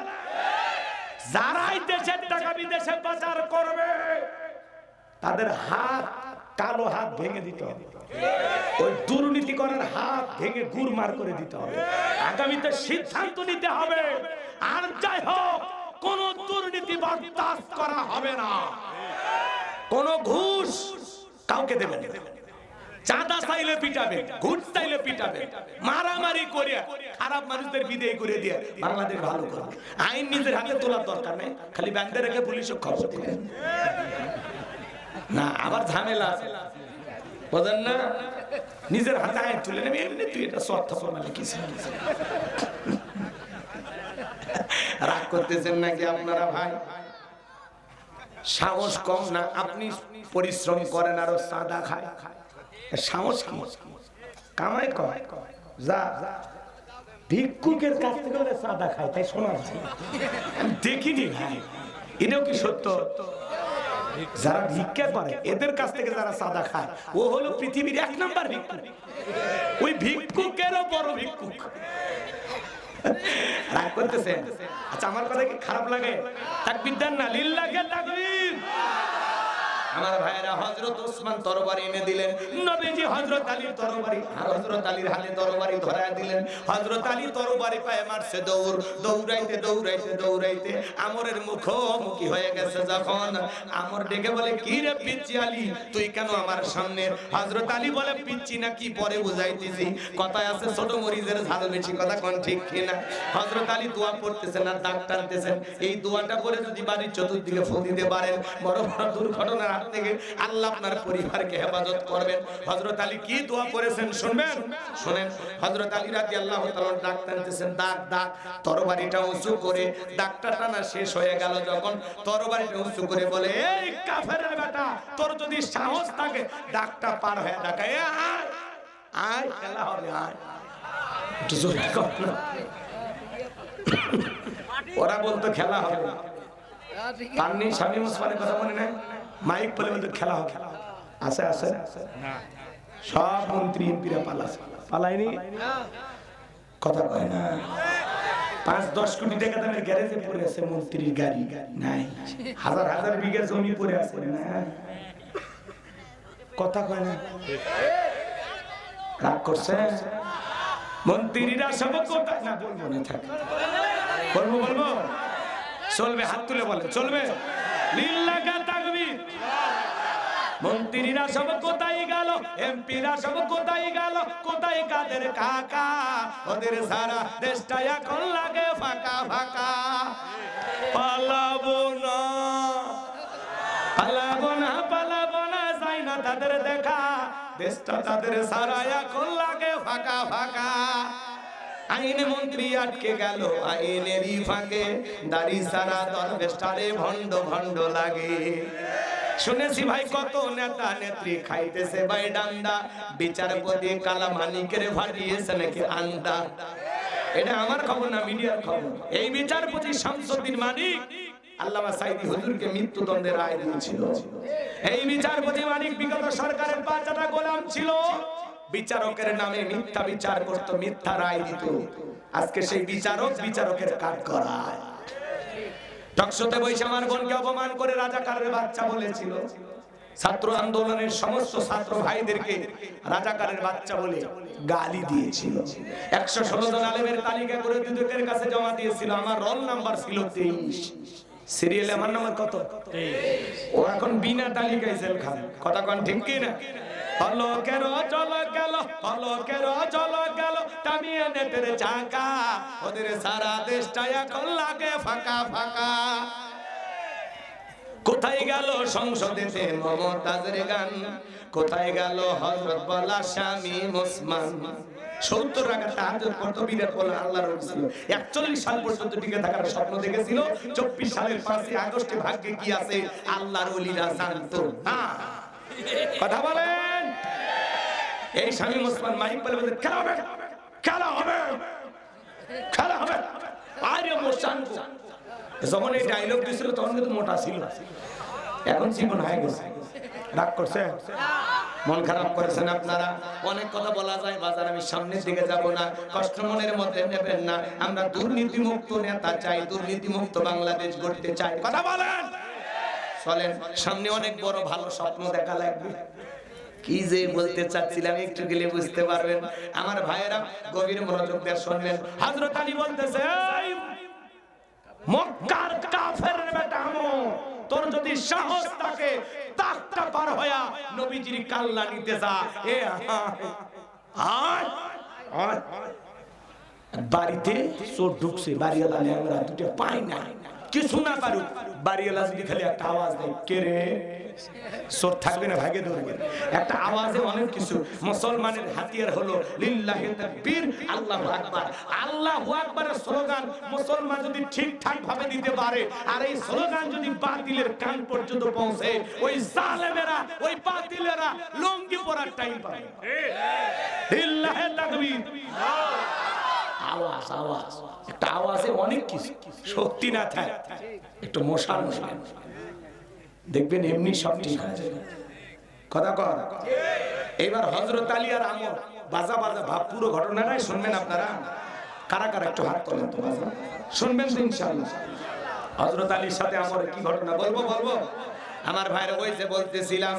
যারাই দেশের টাকা বিদেশে পাচার করবে তাদের হাত, কালো হাত ভেঙে দিতে হবে। ওই দুর্নীতি করার হাত ভেঙে গুড়মার করে দিতে হবে। আগামীতে সিদ্ধান্ত নিতে হবে, আর যাই হোক কোন দুর্নীতি বরদাস্ত করা হবে না। কোন ঘুষ কাউকে দেবে না। চাঁদা চাইলে পিটাবে, ঘুষ চাইলে পিটাবে, মারামারি করে খারাপ মানুষদের বিদায় করে দিয়ে বাংলাদেশ ভালো করবে। আইন নিজের হাতে তোলার দরকার নেই, খালি ব্যাংকে রেখে পুলিশও খবর দেবে না। আবার ঝামেলা আছে, বুঝেন না? নিজের হাতে আইন তুলে নেবে। এমনি তুই এটা স্বার্থপর মানে কিছু। রাগ করতেছেন নাকি আপনারা ভাই? সাহস কম না? আপনি পরিশ্রম করেন আরো সাদা খায়, সাহস কি? কামাই কয় যা ভিক্ষুকের কাছ থেকে সাদা খায়, তাই শোনা আমি দেখিনি ভাই। এটাও কি সত্য? যারা ভিক্ষা করে এদের কাছ থেকে যারা সাদা খায় ও হলো পৃথিবীর 1 নাম্বার ভিক্ষুক। ওই ভিক্ষুকেরও বড় ভিক্ষুক। রাগ করতেছেন? আচ্ছা, আমার কথা কি খারাপ লাগে? তাকবীর দেন না? লিল্লাহি তাকবীর। আমার ভাইরা, হযরত ওসমান তরবারি এনে দিলেন। নবীজি হযরত আলীর তরবারি, হযরত আলীর হাতে তরবারি ধরায় দিলেন। হযরত আলী তরবারি পায়ে মারছে দৌড়, দৌড়াইতে দৌড়াইতে দৌড়াইতে আমরের মুখোমুখি হয়ে গেছে। যখন আমর ডেকে বলে, কি রে পিচ্চি আলী, তুই কেন আমার সামনে? হযরত আলী বলে, পিচ্চি না কি পরে বুঝাইতেছি। কথায় আছে ছোট মরিচের ঝাল বেশি, কথা কোন ঠিক কিনা? হযরত আলী দোয়া পড়তেছেন আর দাগ টানতেছেন। এই দোয়াটা পরে যদি বাড়ির চতুর্দিকে ফু দিতে পারেন, বড় বড় দুর্ঘটনা থেকে আল্লাহ আপনার পরিবারকে হেফাজত করবেন। হযরত আলী কি দোয়া করেছেন শুনবেন? শুনেন। হযরত আলী রাদিয়াল্লাহু তাআলা দাগ টানতেছেন, দাগ দাগ, তরবারিটা উঁচু করে দাগটা টানা শেষ হয়ে গেল যখন, তরবারিটা উঁচু করে বলে, এই কাফেরের বেটা, তোর যদি সাহস থাকে দাগটা পার হয়ে দেখা, আয় আয়, খেলা হবে, আয়। একটু জোরে কর না। ওরা বলতো খেলা হবে। পান্নি শামীম ওসমানের কথা মনে নাই? মাইক বলে বলতো খেলা হবে। আছে আছে না? সব মন্ত্রী এমপিরা পালায়নি, কথা কয় না? 5-10 কোটি টাকা দামের গ্যারেজে পড়ে আছে মন্ত্রীর গাড়ি নাই, হাজার হাজার বিঘা জমি পড়ে আছে না, কথা কয় না? রাগ করছে মন্ত্রীরা সব কোথায়? না বলবো না, থাক বলবো বলবো চলবে, হাত তুলে বলে চলবে। লিল্লাহি তাকবীর। মন্ত্রীরা সব কোথায় গেল, এমপিরা সব কোথায় গেল, কোথায় কাদের কাকা? ওদের সারা দেশটা এখন লাগে ফাঁকা ফাঁকা। পালাবো না পালাবো না পালাবো না, যাই না তাদের দেখা, দেশটা তাদের সারা এখন লাগে ফাঁকা ফাঁকা। আইনে মন্ত্রী আটকে গেল আইনেরই ফাঁকে, দাড়ি সারা দরবেশটারে ভণ্ড ভণ্ড লাগে। শুনেছি ভাই কত নেতা নেত্রী খাইতেছে ভাই ডান্ডা, বিচারপতি কালা মানিকের ফাটিয়েছে নাকি আন্ডা। এটা আমার খবর না, মিডিয়ার খবর। এই বিচারপতি শামসুদ্দিন মানিক আল্লামা সাইদি হুজুরকে মৃত্যুদণ্ডের রায় দিয়েছিল। এই বিচারপতি মানিক বিগত সরকারের বাচ্চাটা গোলাম ছিল, বিচারকের নামে মিথ্যা বিচার করত, মিথ্যা রায় দিত। আজকে সেই বিচারক বিচারকের কাজ করায়। টকশোতে বসে আমার বোনকে অপমান করে রাজাকারের বাচ্চা বলেছিল। ছাত্র আন্দোলনের সমস্ত ছাত্র ভাইদেরকে রাজাকারের বাচ্চা বলে গালি দিয়েছিল। 116 জন আলেমের তালিকা করে দুদকের কাছে জমা দিয়েছিল। আমার রোল নাম্বার ছিল 23, সিরিয়ালে আমার নাম্বার কত? ও এখন বিনা তালিকায় জেল খাবে, কথা কোন ঠিক কি না? পলকের ঝলক গেল, পলকের ঝলক গেল, টামিয়ে নেটের চাকা, ওদের সারা দেশটা এখন লাগে ফাঁকা ফাঁকা। কোথায় গেল সংসদেতে মমতাজের গান, কোথায় গেল হযরত বলা শামীম ওসমান। 70 রাকাত তাহাজ্জুদ পড়তো, বিরাট বলে আল্লাহর ওলি ছিল। 41 সাল পর্যন্ত টিকে থাকার স্বপ্ন দেখেছিল। 24 সালের 5 আগস্টে ভাগ্যে কি আছে আল্লাহর ওলিরা জানতো না। কথা বলেন। এই শামীম ওসমান মাইক বলে বলে খেলা হবে, খেলা হবে, খেলা হবে। আরে মোশানকো যখন এই ডায়লগ দিছিল তখন কিন্তু মোটা ছিল, এখন জীবন হয়ে গেছে। রাগ করছে, মন খারাপ করেছেন আপনারা। অনেক কথা বলা যায় বাজার, আমি সামনের দিকে যাব না, কষ্ট মনের মধ্যে নেবেন না। আমরা দুর্নীতিমুক্ত নেতা চাই, দুর্নীতিমুক্ত বাংলাদেশ গড়তে চাই। কথা বলেন। চলেন, সামনে অনেক বড় ভালো স্বপ্ন দেখা লাগবে। কি যে বলতে চাচ্ছিলাম একটু গেলে বুঝতে পারবেন। আমার ভাইয়েরা গভীর মনোযোগ দিয়ে শুনবেন। হযরত আলী বলতেছে, এই মক্কার কাফেরের বেটা আমো, তোর যদি সাহস থাকে তাকটা পার হয়া নবীজির কাল্লা নিতে যা। এ আয় আয়। বাড়িতে চোর ঢুকছে, বাড়িওয়ালা ল্যাংড়া দুটো পায় না, কিছু না পারুক, বাড়িওয়ালা যদি খালি একটা আওয়াজ দেয়, কে রে, চোর থাকবে না, ভাগে ধরবে। একটা আওয়াজে অনেক কিছু। মুসলমানের হাতিয়ার হলো লিল্লাহি তাকবীর, আল্লাহু আকবার। আল্লাহু আকবারের স্লোগান মুসলমান যদি ঠিকঠাক ভাবে দিতে পারে, আর এই স্লোগান যদি বাতিলের কান পর্যন্ত পৌঁছে, ওই জালেমেরা, ওই বাতিলেরা লুঙ্গি পরার টাইম পাবে। লিল্লাহি তাকবীর। আওয়াজ, আওয়াজ, একটা আওয়াজে অনেক কিছু। শক্তি না থাকে একটু মশাল মশাল দেখবেন, এমনি সব ঠিক হয়ে যাবে। কথা কর। এবার হযরত আলী আর আমর বাজা বাজা ভাব, পুরো ঘটনাটাই শুনবেন আপনারা। কারা কারা একটু হাত তোলেন তো, বাজা শুনবেন তো ইনশাআল্লাহ। হযরত আলীর সাথে আমরের কি ঘটনা বলবো বলবো। আমার ভাইরা, ওই যে বলতেছিলাম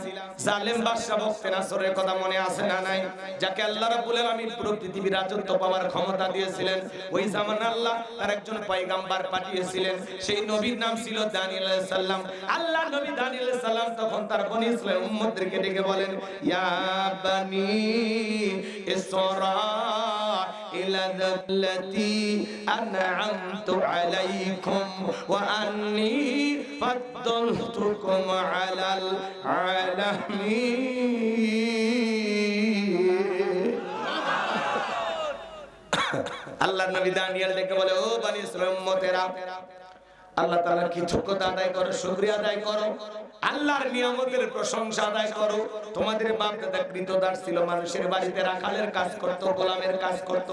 জালেম বাদশা বখতে নাসরের কথা মনে আছে না নাই? যাকে আল্লাহ রাব্বুল আলামিন পুরো পৃথিবীর রাজত্ব পাওয়ার ক্ষমতা দিয়েছিলেন। ওই জামানে আল্লাহ তার একজন পয়গম্বর পাঠিয়েছিলেন, সেই নবীর নাম ছিল দানিয়েল আলাইহিস সালাম। আল্লাহ নবী দানিয়েল আলাইহিস সালাম তখন তার বনি ইসরাইল উম্মতদেরকে ডেকে বলেন, ইয়া বানি ইসরাঈলাল্লাতী আন'আমতু আলাইকুম ওয়া আন্নী ফাদ্দালতুকুম আলাল আলামিন। আল্লাহর নবী দানিয়েল ডেকে বলে, ও বনি ইসরাঈল উম্মতেরা, আল্লাহ তাআলার কৃতজ্ঞতা আদায় করো, শুকরিয়া আদায় করো, আল্লাহর নিয়ামতের প্রশংসা আদায় করো। তোমাদের বাপ দাদা কৃতদাস ছিল, মানুষের বাড়িতে রাখালের কাজ করত, গোলামের কাজ করত।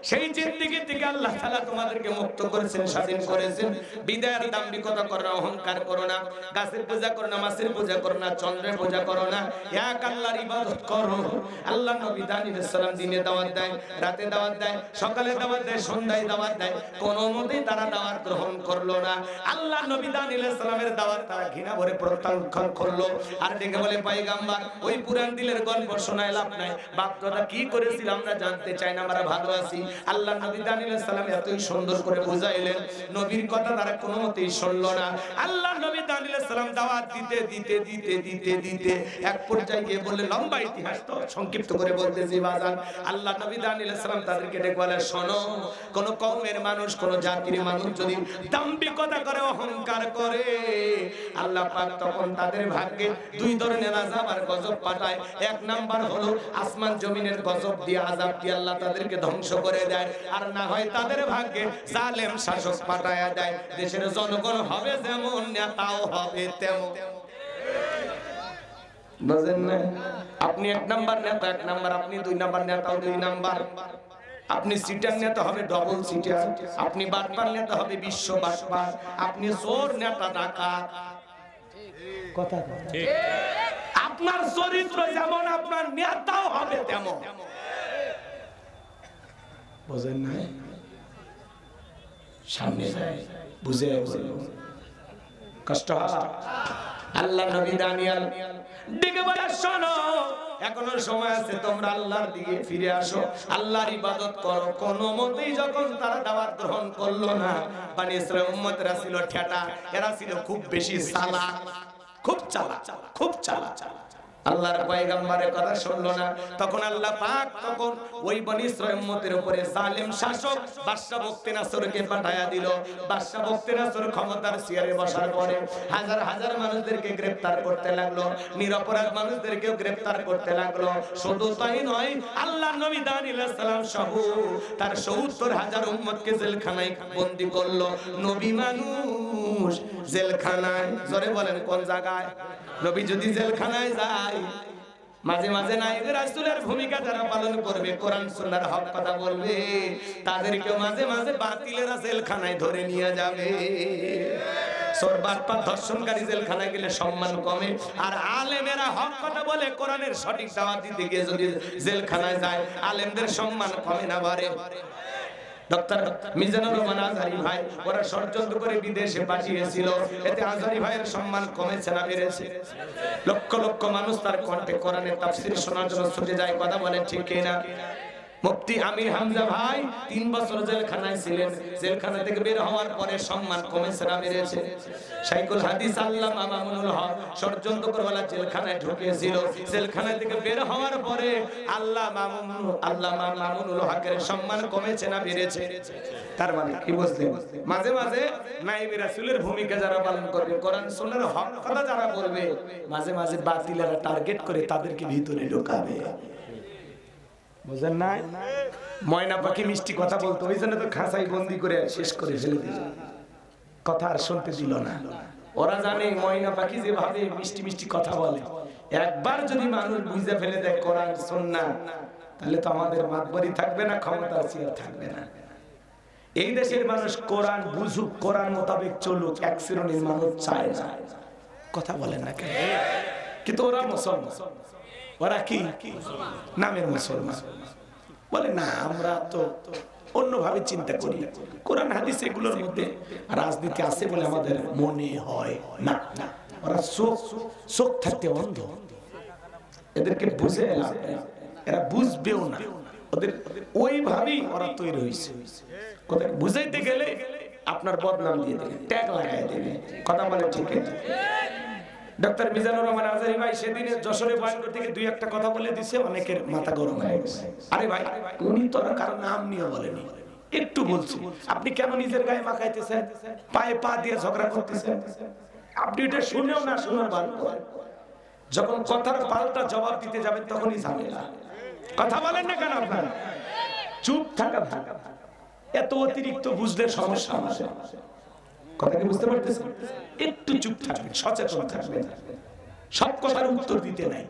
সেই জিন্দেগি থেকে আল্লাহ তাআলা তোমাদেরকে মুক্ত করেছেন, স্বাধীন করেছেন। বিদায়ের দাম্ভিকতা করো না, অহংকার করো না, গাছের পূজা করো না, মাছের পূজা করো না, চন্দ্রের পূজা করো না, এক আল্লাহর ইবাদত করো। আল্লাহ নবী দানিয়েল আলাইহিস সালাম দিনে দাওয়াত দেয়, রাতে দাওয়াত দেয়, সকালে দাওয়াত দেয়, সন্ধ্যায় দাওয়াত দেয়, কোনো মতেই তারা দাওয়াত গ্রহণ করলো না। আল্লাহ নবী দানিয়েল আলাইহিস সালামের দাওয়াত তারা ঘৃণা ভরে প্রত্যাখ্যান করলো। আর ডেকে বলে, পয়গম্বর, ওই পুরান দিলের গল্প শোনায় লাভ নাই, বাপ দাদা কি করেছিল আমরা জানতে চাই না, আমরা ভালো আছি। আল্লাহ নবী দানিয়েল আলাইহিস সালাম এতই সুন্দর করে বুঝাইলেন, নবীর কথা তারা কোনো মতেই শুনলো না। আল্লাহ নবী দানিয়েল আলাইহিস সালাম দাওয়াত দিতে দিতে দিতে দিতে দিতে এক পর্যায়ে গিয়ে বললেন, লম্বা ইতিহাস তো সংক্ষিপ্ত করে বলতেছি বাজান। আল্লাহ নবী দানিয়েল আলাইহিস সালাম তাদেরকে ডেকে বলে, শোনো, কোন কওমের মানুষ, কোন জাতির মানুষ যদি দাম্ভিকতা করে, অহংকার করে, আল্লাহ পাক তখন তাদের ভাগ্যে দুই ধরনের আযাব আর গজব পাঠায়। এক নাম্বার হলো আসমান জমিনের গজব দিয়ে, আযাব দিয়ে আল্লাহ তাদেরকে ধ্বংস করে দেয়। আর না হয় তাদের ভাগ্যে জালেম শাসক পাঠায়া দেয়। দেশের জনগণ হবে যেমন, নেতাও হবে তেমন। বুঝেন না? আপনি এক নাম্বার নেতা এক নাম্বার, আপনি দুই নাম্বার নেতাও দুই নাম্বার। আপনি সিটার নেতা হবে ডবল সিটার, আপনি বাটপার নেতা হবে বিশ্ব বাটপার, আপনি চোর নেতা ডাকাত। কথা ঠিক। আপনার চরিত্র যেমন, আপনার নেতাও হবে তেমন। বুঝেন না? সামনে যায় বুঝে কষ্ট হয়। আল্লাহ নবী দানিয়েল ডেকে বলে, শোনো, এখনো সময় আছে, তোমরা আল্লাহর দিকে ফিরে আসো, আল্লাহর ইবাদত করো। কোনো মতেই যখন তারা দাওয়াত গ্রহণ করলো না, বনি ইসরাঈল উম্মতরা ছিল ঠেটা, এরা ছিল খুব বেশি চালাক, খুব চালাক, খুব চালাক। আল্লাহর পয়গম্বরের কথা শুনলো না। তখন আল্লাহ পাক তখন ওই বনি ইসরাঈল উম্মতের উপরে জালেম শাসক বাদশা বখতিয়ানসরকে পাঠায়া দিল। বাদশা বখতিয়ানসর ক্ষমতার চেয়ারে বসার পরে হাজার হাজার মানুষদেরকে গ্রেফতার করতে লাগলো, নিরপরাধ মানুষদেরকেও গ্রেফতার করতে লাগলো। শুধু তাই নয়, আল্লাহর নবী দানিয়েল আলাইহিস সালাম সহ তার ৭০,০০০ উম্মতকে জেলখানায় বন্দী করলো। নবী মানুষ জেলখানায়, জোরে বলেন কোন জায়গায়? নবী যদি জেলখানায় যায়, মাঝে মাঝে নায়েবে রাসূলের ভূমিকা যারা পালন করবে, কোরআন সুন্নাহর হক কথা বলবে, তাদেরকে মাঝে মাঝে বাতিলেরা জেলখানায় ধরে নিয়ে যাবে। চোর বাটপার ধর্ষণকারী জেলখানায় গেলে সম্মান কমে, আর আলেমেরা হক কথা বলে কোরআনের সঠিক দাওয়াত দিতে গিয়ে যদি জেলখানায় যায়, আলেমদের সম্মান কমে না বাড়ে। ডক্টর মিজানুর রহমান আজহারি ভাই ওরা ষড়যন্ত্র করে বিদেশে পাঠিয়েছিল, এতে আজহারি ভাইয়ের সম্মান কমেছে না বেড়েছে? লক্ষ লক্ষ মানুষ তার কণ্ঠে কোরআনের তাফসীর শোনার জন্য ছুটে যায়, কথা বলেন ঠিক কিনা? মুফতি আমির হামজা ভাই ৩ বছর জেলখানায় ছিলেন, জেলখানা থেকে বের হওয়ার পরে সম্মান কমেছে না বেড়েছে? শাইখুল হাদিস আল্লামা মামুনুল হক ষড়যন্ত্র করওয়ালা জেলখানায় ঢুকেছিল, জেলখানা থেকে বের হওয়ার পরে আল্লামা মামুনুল হকের সম্মান কমেছে না বেড়েছে? তার মানে কি বুঝলেন? মাঝে মাঝে নায়েবে রাসূলের ভূমিকা যারা পালন করবে, কোরআন সুন্নাহর হক কথা যারা বলবে, মাঝে মাঝে বাতিলেরা টার্গেট করে তাদেরকে ভিতরে ঢোকাবে। বুঝেন না? ময়না পাখি মিষ্টি কথা বলতো, ওই জন্য তো খাঁচাই বন্দি করে শেষ করে ফেলে দিল, কথা আর শুনতে দিল না। ওরা জানে ময়না পাখি যেভাবে মিষ্টি মিষ্টি কথা বলে, একবার যদি মানুষ বুঝে ফেলে দেয় কোরআন সুন্নাহ, তাহলে তো আমাদের মাতবরি থাকবে না, ক্ষমতার চেয়ার থাকবে না। এই দেশের মানুষ কোরআন বুঝুক, কোরআন মোতাবেক চলুক, এক শ্রেণীর মানুষ চায় না। কথা বলেন না কেন? কিন্তু ওরা মুসলমান, ওরা কি নামের মুসলমান, বলে না আমরা তো অন্যভাবে চিন্তা করি, কোরআন হাদিস এগুলোর মধ্যে রাজনীতি আছে বলে আমাদের মনে হয় না। ওরা চোখ থাকতে অন্ধ, এদেরকে বুঝে লাভ নেই, এরা বুঝবেও না, ওদের ওইভাবেই ওরা তৈরি হয়েছে। কোথায় বুঝাইতে গেলে আপনার বদনাম দিয়ে দেবে, ট্যাগ লাগাই দেবে, কথা বলে ঠিক আছে? ডক্টর মিজানুর রহমান আজহারি ভাই সেদিনে যশোরে বয়ান করতে গিয়ে ২-১টা কথা বলে দিছে, অনেকের মাথা গরম হয়ে গেছে। আরে ভাই, উনি তো কারো নাম নিয়ে বলেনি, একটু বলছি, আপনি কেন নিজের গায়ে মাখাইতেছেন, পায়ে পা দিয়ে ঝগড়া করতেছেন? আপনি এটা শুনেও না শোনার ভান করেন, যখন কথার পাল্টা জবাব দিতে যাবেন তখনই ঝামেলা। কথা বলেন না কেন আপনারা? চুপ থাকা ভালো, এত অতিরিক্ত বুঝলে সমস্যা আছে। কথা কি বুঝতে পারতেছেন? একটু চুপ থাকবেন, সচেতন থাকবেন, সব কথার উত্তর দিতে নাই।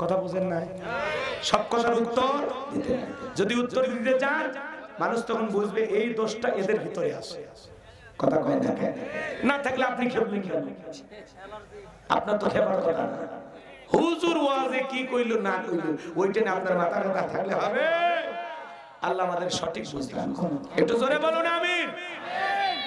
কথা বুঝেন না? সব কথার উত্তর দিতে নাই। যদি উত্তর দিতে চান, মানুষ তখন বুঝবে এই দোষটা এদের ভিতরে আছে। কথা কয় না কেন? না থাকলে আপনি খেলবেন কেন? আপনার তো খেবার কথা না। হুজুর ওয়াজে কি কইলো না কইলো ওইটা না আপনার মাথা ঢোকা থাকলে হবে? আল্লাহ আমাদের সঠিক বুঝলাম, একটু জোরে বলুন আমিন।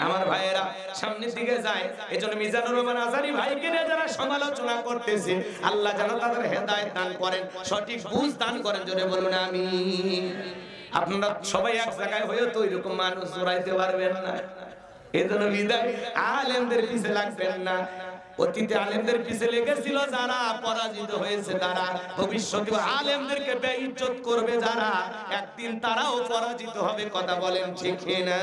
আমার ভাইয়েরা সামনের দিকে যায়, এজন্য মিজানুর রহমান আজহারি ভাইকে নিয়ে যারা সমালোচনা করতেছে, আল্লাহ যেন তাদের হেদায়েত দান করেন, সঠিক বুঝ দান করেন, জোরে বলুন আমিন। আপনারা সবাই এক জায়গায় হয়ে তো এরকম মানুষ জোড়াইতে পারবেন না, এজন্য বিদায় আলেমদের পিছে লাগবেন না। অতীতে আলেমদের পিছে লেগেছিল যারা, পরাজিত হয়েছে তারা, ভবিষ্যতে আলেমদেরকে বেইজ্জত করবে যারা, একদিন তারাও পরাজিত হবে। কথা বলেন ঠিক না?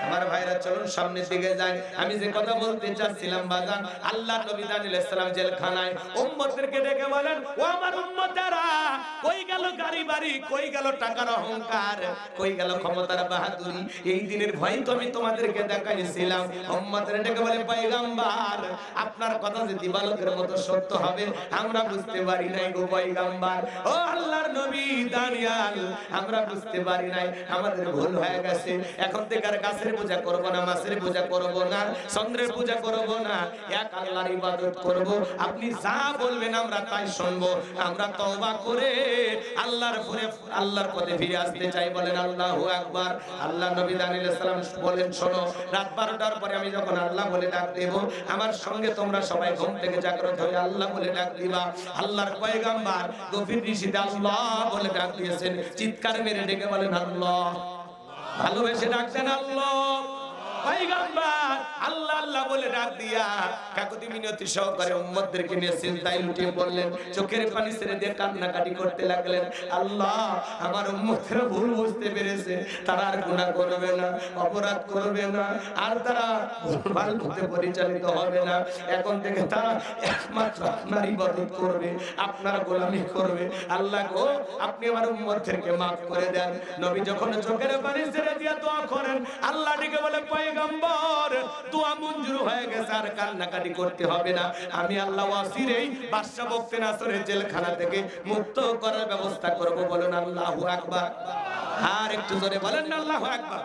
আমার ভাইরা চলুন সামনের দিকে যাই। আমি যে কথা বলতে চাচ্ছিলাম বাজান, আল্লাহর নবী দানিয়েল আলাইহিস সালাম জেলখানায় উম্মতদেরকে ডেকে বলেন, ও আমার উম্মতেরা, কই গেল গাড়ি বাড়ি, কই গেল টাকার অহংকার, কই গেল ক্ষমতার বাহাদুরি? এই দিনের ভয় তো আমি তোমাদেরকে দেখাইছিলাম। উম্মতরা ডেকে বলে, পয়গম্বর, আপনার কথা যে দিবালোকের মতো সত্য হবে আমরা বুঝতে পারি নাই গো পয়গম্বর। ও আল্লাহর নবী দানিয়েল, আমরা বুঝতে পারি নাই, আমাদের ভুল হয়ে গেছে। এখন থেকে আর গাছের পূজা করব না, মাছের পূজা করব না, চন্দ্রের পূজা করব না, এক আল্লাহর ইবাদত করব। আপনি যা বলবেন আমরা তাই শুনবো। আমরা তওবা করে আল্লাহর পথে ফিরে আসতে চাই। বলেন আল্লাহু আকবার। আল্লাহ নবী দানিয়েল আলাইহিস সালাম বলেন, শোনো, রাত 12টার পরে আমি যখন আল্লাহ বলে ডাক দেব, আমার সঙ্গে তোমরা সবাই ঘুম থেকে জাগ্রত হয়ে আল্লাহ বলে ডাক দিবা। আল্লাহর পয়গম্বর গভীর নিশিতে আল্লাহ বলে ডাক দিয়েছেন, চিৎকার মেরে ডেকে বলেন আল্লাহ, ভালোবেসে ডাকতেন আল্লাহ। পয়গম্বর আল্লাহ আল্লাহ বলে ডাক দিয়া কাকুতি মিনতি সহকারে উম্মতদেরকে নিয়ে সিজদায় লুটিয়ে পড়লেন, চোখের পানি ছেড়ে দিয়ে কান্নাকাটি করতে লাগলেন। আল্লাহ আমার উম্মতেরা ভুল বুঝতে পেরেছে, তারা আর গুনাহ করবে না, অপরাধ করবে না, আর তারা ভুলভাল পথে পরিচালিত হবে না। এখন থেকে তারা একমাত্র আপনার ইবাদত করবে, আপনার গোলামি করবে। আল্লাহ গো আপনি আমার উম্মতদেরকে মাফ করে দেন। নবী যখন চোখের পানি ছেড়ে দিয়ে দোয়া করেন, আল্লাহ ডেকে বলে পয়গম্বর দোয়া মঞ্জুর হয়ে গেছে, আর কান্নাকাটি করতে হবে না। আমি আল্লাহ ওয়াসিরেই বাদশা বখতে নাসরের জেলখানা থেকে মুক্ত করার ব্যবস্থা করব। বলেন আল্লাহু আকবার। আর একটু জোরে বলেন না আল্লাহু আকবার।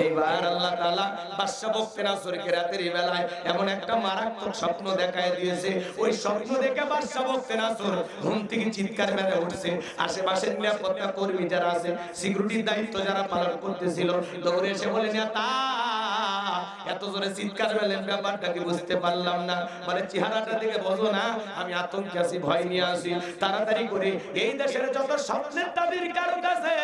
এইবার আল্লাহ তাআলা বাদশা বখতে নাসরকে রাতের বেলায় এমন একটা মারাত্মক স্বপ্ন দেখায় দিয়েছে। ওই স্বপ্ন দেখে বাদশা বখতে নাসর ঘুম থেকে চিৎকার মেরে উঠছে। আশেপাশের নিরাপত্তা কর্মী যারা আছে, সিকিউরিটির দায়িত্ব যারা পালন করতেছিল, দৌড়ে এসে বলে নেতা এত জোরে চিৎকার মেলেন, ব্যাপারটা কি বুঝতে পারলাম না। মানে চেহারাটা দেখে বোঝো না আমি আতঙ্কে আছি, ভয় নিয়ে আসি। তাড়াতাড়ি করে এই দেশের যত স্বপ্নের তাদের কারো কাছে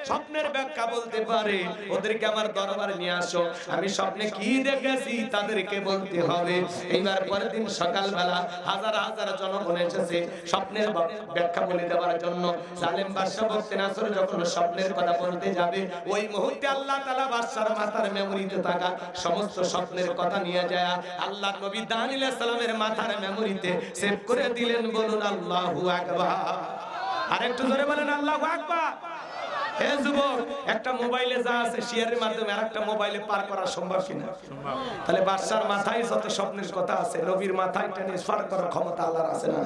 স্বপ্নের ব্যাখ্যা বলতে পারে ওদেরকে আমার দরবারে নিয়ে আসো। আমি স্বপ্নে কি দেখেছি তাদেরকে বলতে হবে। এইবার পরের দিন সকালবেলা হাজার হাজার জনগণ এসেছে স্বপ্নের ব্যাখ্যা বলে দেওয়ার জন্য। জালেম বাদশা বখতে নাসর যখন স্বপ্নের কথা বলতে যাবে, ওই মুহূর্তে আল্লাহ তাআলা বাদশার মাথার মেমোরিতে থাকা সমস্ত স্বপ্নের কথা নিয়ে যায় আল্লাহর নবী দানিয়েল আলাইহিস সালামের মাথার মেমোরিতে সেভ করে দিলেন। বলুন আল্লাহু আকবার। আরেকটু জোরে বলেন আল্লাহু আকবার। হে যুবক, একটা মোবাইলে যা আছে শেয়ারের মাধ্যমে আরেকটা মোবাইলে পার করা সম্ভব কিনা? তাহলে বাদশার মাথায় যত স্বপ্নের কথা আছে, নবীর মাথায় ট্রান্সফার করার ক্ষমতা আল্লাহর আছে না?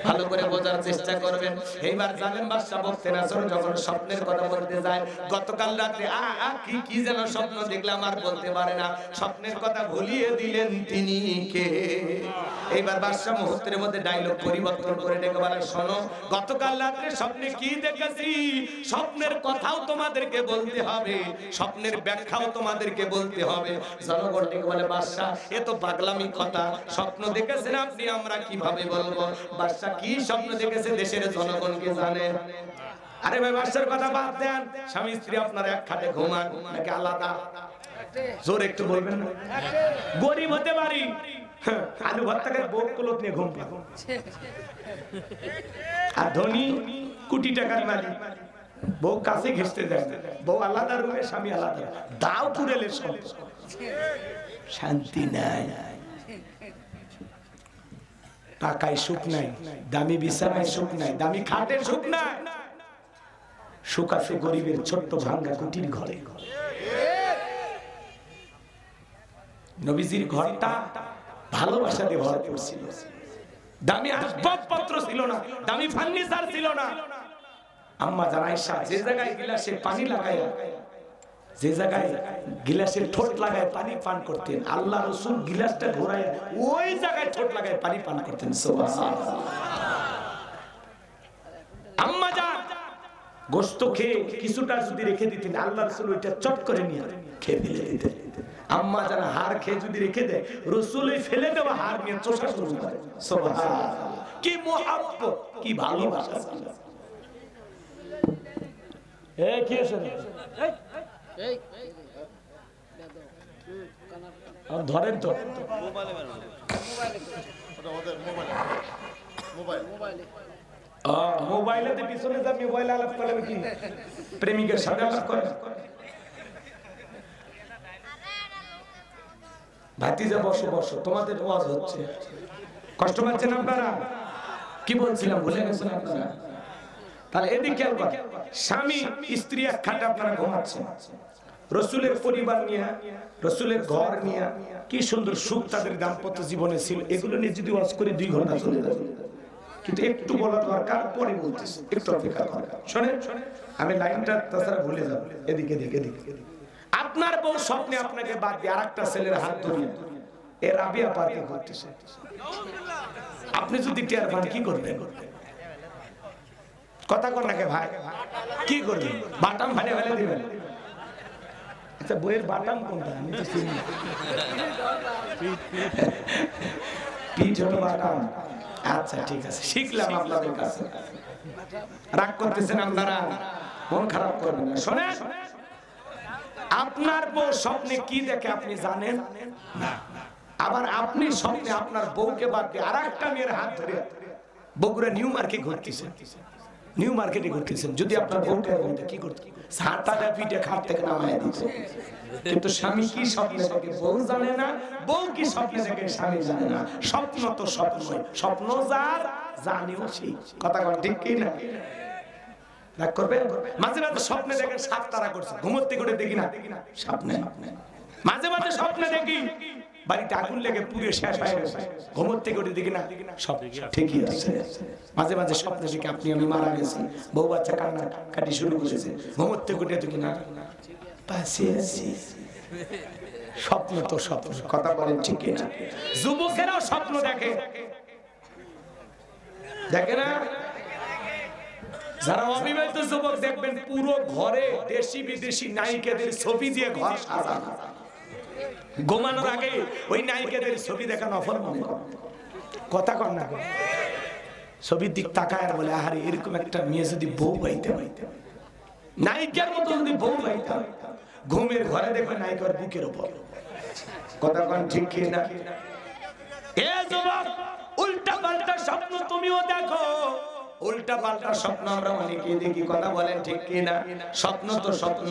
ভালো করে বোঝার চেষ্টা করবেন। এইবার জালেম বাদশা বখতে নাসর যখন স্বপ্নের কথা বলতে যায়, গতকাল রাতে কি যেন স্বপ্ন দেখলাম আর বলতে পারে না, স্বপ্নের কথা ভুলিয়ে দিলেন তিনি কে। এইবার বাদশা মুহূর্তের মধ্যে ডায়লগ পরিবর্তন করে ডেকে বলে, শোনো গতকাল রাতে স্বপ্নে কি দেখেছি, স্বপ্নের কথাও তোমাদেরকে বলতে হবে, স্বপ্নের ব্যাখ্যাও তোমাদেরকে বলতে হবে। জনগণ ডেকে বলে, বাদশা এ তো পাগলামি কথা, স্বপ্ন দেখেছেন আপনি, আমরা কিভাবে বলবো? বাদশা কি স্বপ্ন দেখেছে দেশের জনগণকে জানে। আরে ভাই বাদশার কথা বাদ দেন, স্বামী স্ত্রী আপনারা এক খাটে ঘুমান নাকি আলাদা? জোর একটু বলবেন না? গরিব হতে পারি, আলু ভর্তাকে বউ কলপ নিয়ে ঘুম পাবো, আর ধনী কোটি টাকার মালিক বউ কাছে ঘেঁষতে যায়, বউ আলাদা রুমে স্বামী আলাদা, দাও পুরেলে সব শান্তি নাই। টাকায় সুখ নাই, দামি বিছানায় সুখ নাই, দামি খাটে সুখ নাই, সুখ আছে গরিবের ছোট্ট ভাঙ্গা কুটির ঘরে। নবীজির ঘরটা ভালোবাসা দিয়ে ভরপুর ছিল। দামি আসবাবপত্র ছিল না, দামি ফার্নিচার ছিল না। আম্মা জান আয়েশা যে জায়গায় গিলাসে পানি লাগায়, যে জায়গায় গিলাসের ঠোঁট লাগায় পানি পান করতেন, আল্লাহ রাসূল গিলাসটা ঘোরায় ওই জায়গায় ঠোঁট লাগায় পানি পান করতেন। সুবহানাল্লাহ। আম্মা জান গোশত খেয়ে কিছুটা যদি রেখে দিতেন, আল্লাহ রাসূল ওইটা চট করে নিয়ে খেয়ে ফেলে দিতেন। আম্মা জান হাড় খেয়ে যদি রেখে দেয়, রাসূল এই ফেলে দেওয়া হাড় নিয়ে চোষা শুরু করে। সুবহানাল্লাহ। কি মুহাব্বত, কি ভালোবাসা। এই কি আছে এই ধরেন তো মোবাইলে পিছনে যা মোবাইল আলাপ করলে কি প্রেমিকের সাথে আলাপ করে? ভাতিজা বসো বসো, তোমাদের ওয়াজ হচ্ছে, কষ্ট পাচ্ছেন আপনারা? কি বলছিলাম ভুলে গেছেন আপনারা? তাহলে এদিকে খেয়াল করেন, স্বামী স্ত্রী এক খাটে আপনারা ঘুমাচ্ছেন, রাসূলের পরিবার নিয়ে, রাসূলের ঘর নিয়ে কি সুন্দর সুখ তাদের দাম্পত্য জীবনে ছিল। এগুলো নিয়ে যদি ওয়াজ করে 2 ঘন্টা চলে যাবে, কিন্তু একটু বলা দরকার, পরে বলতেছি, একটু অপেক্ষা করেন। শোনেন, আমি লাইনটা তাছাড়া ভুলে যাব। এদিকে এদিকে এদিকে, আপনার বউ স্বপ্নে আপনাকে বাদ দিয়ে আরেকটা ছেলের হাত ধরে এর রাবিয়া পার্টি করতেছে, আপনি যদি টের পান কি করবেন? কথা কর নাকি ভাই, কি করবেন? বাটাম ফেলে ফেলে দিবেন? আচ্ছা বইয়ের বাটাম কোনটা আমি তো চিনি না। পিঠ হলো বাটাম। আচ্ছা ঠিক আছে, শিখলাম আপনাদের কাছে। রাগ করতেছেন আপনারা, মন খারাপ করবেন না। শোনেন, আপনার বউ স্বপ্নে কি দেখে আপনি জানেন না, আবার আপনি স্বপ্নে আপনার বউকে বাদ দিয়ে আরেকটা মেয়ের হাত ধরে বগুড়া নিউ মার্কেটে ঘুরতেছেন, নিউ মার্কেটে ঘুরতেছেন। যদি আপনার বউটা কি করতেন, ছাতাটা পিঠে খাট থেকে নামায় দিতেন। কিন্তু স্বামী কি স্বপ্নে দেখে বউ জানে না, বউ কি স্বপ্নে দেখে স্বামী জানে না। স্বপ্ন তো স্বপ্ন, স্বপ্ন যার জানেও সেই। কথা কন ঠিক কি না? রাগ করবেন? মাঝে মাঝে স্বপ্নে দেখেন সাপ তারা করছে, ঘুমোতে করে দেখি না স্বপ্নে। মাঝে মাঝে স্বপ্নে দেখি বাড়িতে আগুন লেগে পুড়ে শেষ হয়ে গেছে, ঘুমোতে করে দেখি না সব ঠিকই আছে। মাঝে মাঝে স্বপ্নে দেখি আপনি আমি মারা গেছি, বউ বাচ্চা কান্না কাটি শুরু করেছে, ঘুমোতে করে দেখি না পাশে আছি। স্বপ্ন তো স্বপ্ন। কথা বলেন ঠিক কি না? যুবকেরাও স্বপ্ন দেখে, দেখে না? যারা অবিবাহিত যুবক দেখবেন পুরো ঘরে দেশি বিদেশি নায়িকাদের ছবি দিয়ে ঘর সাজানো, ঘুমানোর আগে ওই নায়িকাদের ছবি দেখা নফল মনে করে। কথা কন না? ছবির দিক তাকায় আর বলে আরে এরকম একটা মেয়ে যদি বউ পাইতে, নায়িকার মতো যদি বউ পাইতাম। ঘুমের ঘরে দেখবে নায়িকার বুকের উপর। কথা কন ঠিক কি না? এ যুবক, উল্টা পাল্টা স্বপ্ন তুমিও দেখো, উল্টা পাল্টা স্বপ্ন আমরা অনেকে দেখি। কথা বলেন ঠিক কি না? স্বপ্ন তো স্বপ্ন।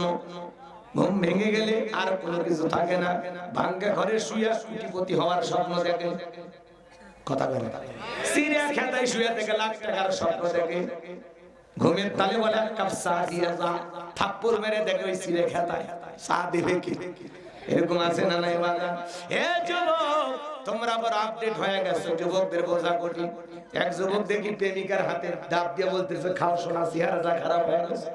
ঘুম ভেঙে গেলে আর কোনো কিছু থাকে না, ভাঙ্গা ঘরে শুয়ে কোটিপতি হওয়ার স্বপ্ন দেখে। কথা বলে সিরিয়া খেতায় শুয়ে থেকে লাখ টাকার স্বপ্ন দেখে। ঘুমের তালে বলে এক কাপ চা দিয়ে যা, থাপ্পড় মেরে দেখে ওই সিরিয়া খেতায় চা দিবে কি। এরকম আছে না নাই বাজার? এ যুবক, তোমরা বড় আপডেট হয়ে গেছো, যুবকদের বোঝা কঠিন। এক যুবক দেখি প্রেমিকার হাতে ডাব দিয়ে বলতেছে খাও সোনা, চেহারাটা খারাপ হয়ে গেছে।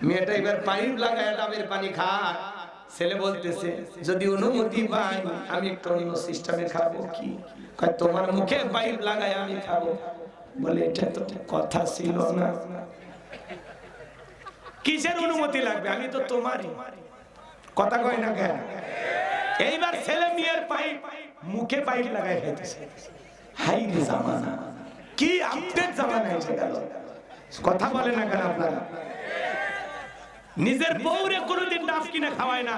মেয়েটা এবার পাইপ লাগায় ডাবের পানি খায়। ছেলে বলতেছে যদি অনুমতি পাই আমি একটু অন্য সিস্টেমে খাবো। কি কয় তোমার মুখে পাইপ লাগায় আমি খাবো? বলে এটা তো কথা ছিল না। কিসের অনুমতি লাগবে? আমি তো তোমারই। কথা কয় না কেন? এইবার ছেলে মেয়ের পাইপ মুখে পাইপ লাগায় খাইতেছে। হাই রে জামানা, কি আপডেট জামানা এসে গেল। কথা বলে না কেন আপনারা? নিজের বউরে কোনোদিন ডাব কিনে খাওয়ায় না,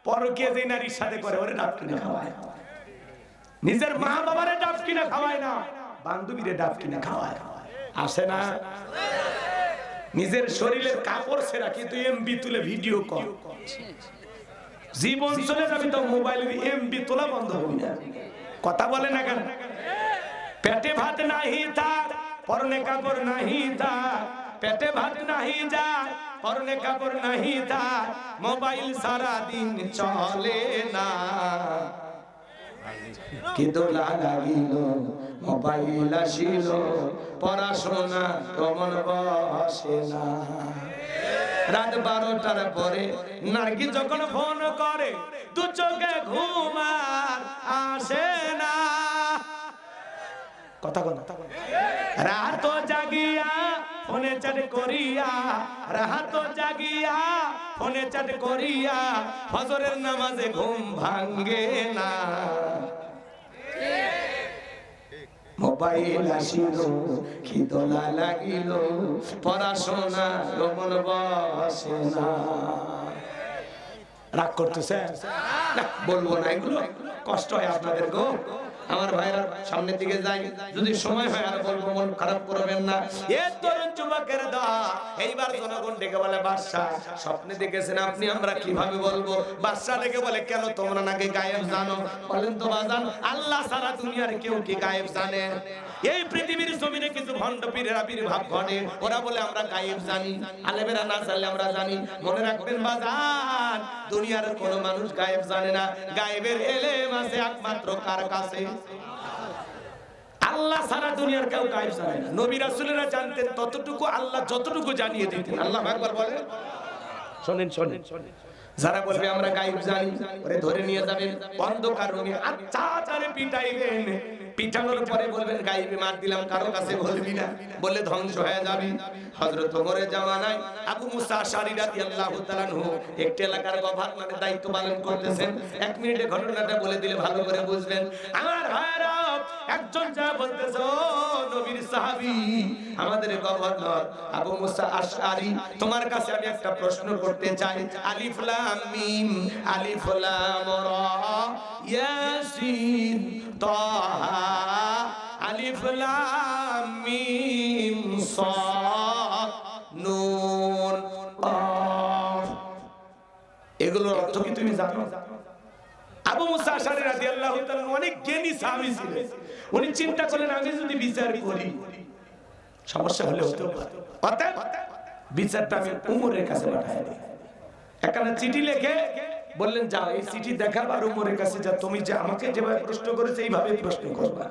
পরকীয়া যে নারীর সাথে করে ওরে ডাব কিনে খাওয়ায়। নিজের মা বাবারে ডাব কিনে খাওয়ায় না, বান্ধবীরে ডাব কিনে খাওয়ায়। আসে না? নিজের শরীরের কাপড় ছেঁড়া কিন্তু এমবি তুলে ভিডিও কল। জীবন চলে যাবে তো মোবাইলের এমবি তোলা বন্ধ হবে না। কথা বলে না কেন? পেটে ভাত নাহি থাক, পরনে কাপড় নাহি থাক। পেটে ভাত নাহি যায়, পরনে কাপড় নাহি থাক। মোবাইল সারা দিন চলে না, কি দোলা লাগিল মোবাইল আসিল, পড়াশোনা কেমন বসে না। রাত 12টার পরে নারকি যখন ফোন করে, দু চোখে ঘুম আর আসে না। কথা কথা রাত জাগিয়া ফোনে চ্যাট করিয়া, রাত জাগিয়া ফোনে চ্যাট করিয়া, ফজরের নামাজে ঘুম ভাঙ্গে না। মোবাইল আসিল কি দোলা লাগিল, পড়াশোনা মন বসে না। রাগ করতেছে? বলবো না, এগুলো কষ্ট হয় আপনাদের গো। আমার ভাইরা সামনের দিকে যাই, যদি সময় হয় আর বলবো, মন খারাপ করবেন না। এ তরুণ যুবকের দা এইবার জনগণ ডেকে বলে বাদশা স্বপ্নে দেখেছেন আপনি? আমরা কিভাবে বলবো? বাদশা ডেকে বলে কেন তোমরা নাকি গায়েব জানো? বলেন তো বাজান, আল্লাহ সারা দুনিয়ার কেউ কি গায়েব জানে? এই পৃথিবীর জমিনে কিছু ভণ্ড পীরের আবির্ভাব ঘটে, ওরা বলে আমরা গায়েব জানি। আলেমেরা না জানলে আমরা জানি। মনে রাখবেন বাজান, দুনিয়ার কোন মানুষ গায়েব জানে না। গায়েবের এলেম আছে একমাত্র কার কাছে? আল্লাহ সারা দুনিয়ার কেউ গায়েব জানে না। নবী রাসূলেরা জানতেন ততটুকু, আল্লাহ যতটুকু জানিয়ে দিতেন। আল্লাহু আকবার বলেন। শুনেন শুনেন, যারা বলবে আমরা গায়েব জানি, ওরে ধরে নিয়ে যাবেন অন্ধকার রুমে, আচ্ছা আচারে পিটাইবেন। পিটানোর পরে বলবেন গায়েবে মার দিলাম, কারো কাছে বলবি না, বলে ধ্বংস হয়ে যাবে। হযরত ওমরের জামানায় আবু মুসা আশআরী রাদিয়াল্লাহু তাআলা আনহু একটা এলাকার গভর্নরের দায়িত্ব পালন করতেছেন। 1 মিনিটে ঘটনাটা বলে দিলে ভালো করে বুঝবেন। আমার ভাইরা একজন যা বলতেছে, ও নবীর সাহাবী, আমাদের গভর্নর আবু মুসা আশআরী, তোমার কাছে আমি একটা প্রশ্ন করতে চাই। আলিফ লাম মিম, আলিফ লাম রা, ইয়াসিন, তাহা, আলিফ লাম মিম সাদ, নুন, কাফ, এগুলোর অর্থ কি তুমি জানো? আবু মুসা আশআরী রাদিয়াল্লাহু তাআলা অনেক জ্ঞানী সাহাবী ছিলেন। উনি চিন্তা করলেন, আমি যদি বিচার করি সমস্যা হলে হতে পারে, অতএব বিচারটা আমি উমরের কাছে পাঠাই দিই। একখানা চিঠি লিখে বললেন, যাও এই চিঠি দেখাবো আর উমরের কাছে যা, তুমি যে আমাকে যেভাবে প্রশ্ন করেছো এইভাবে প্রশ্ন করবা।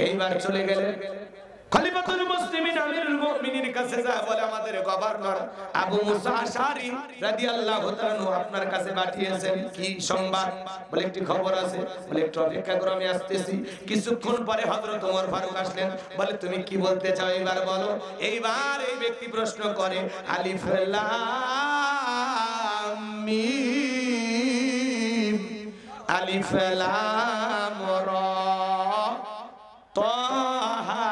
এইবার চলে গেলেন খলিফাতুল মুসলিমিন আমিরুল মুমিনিনের কাছে, যা বলে, আমাদের গভর্নর আবু মুসা আশআরী রাদিয়াল্লাহু তাআলা আপনার কাছে পাঠিয়েছেন, কি সংবাদ? বলে একটি খবর আছে। বলে একটু অপেক্ষা করো, আমি আসতেছি। কিছুক্ষণ পরে হযরত ওমর ফারুক আসলেন। বলে তুমি কি বলতে চাও এবার বলো। এইবার এই ব্যক্তি প্রশ্ন করে, আলিফ লাম মিম, আলিফ লাম রা, তাহা,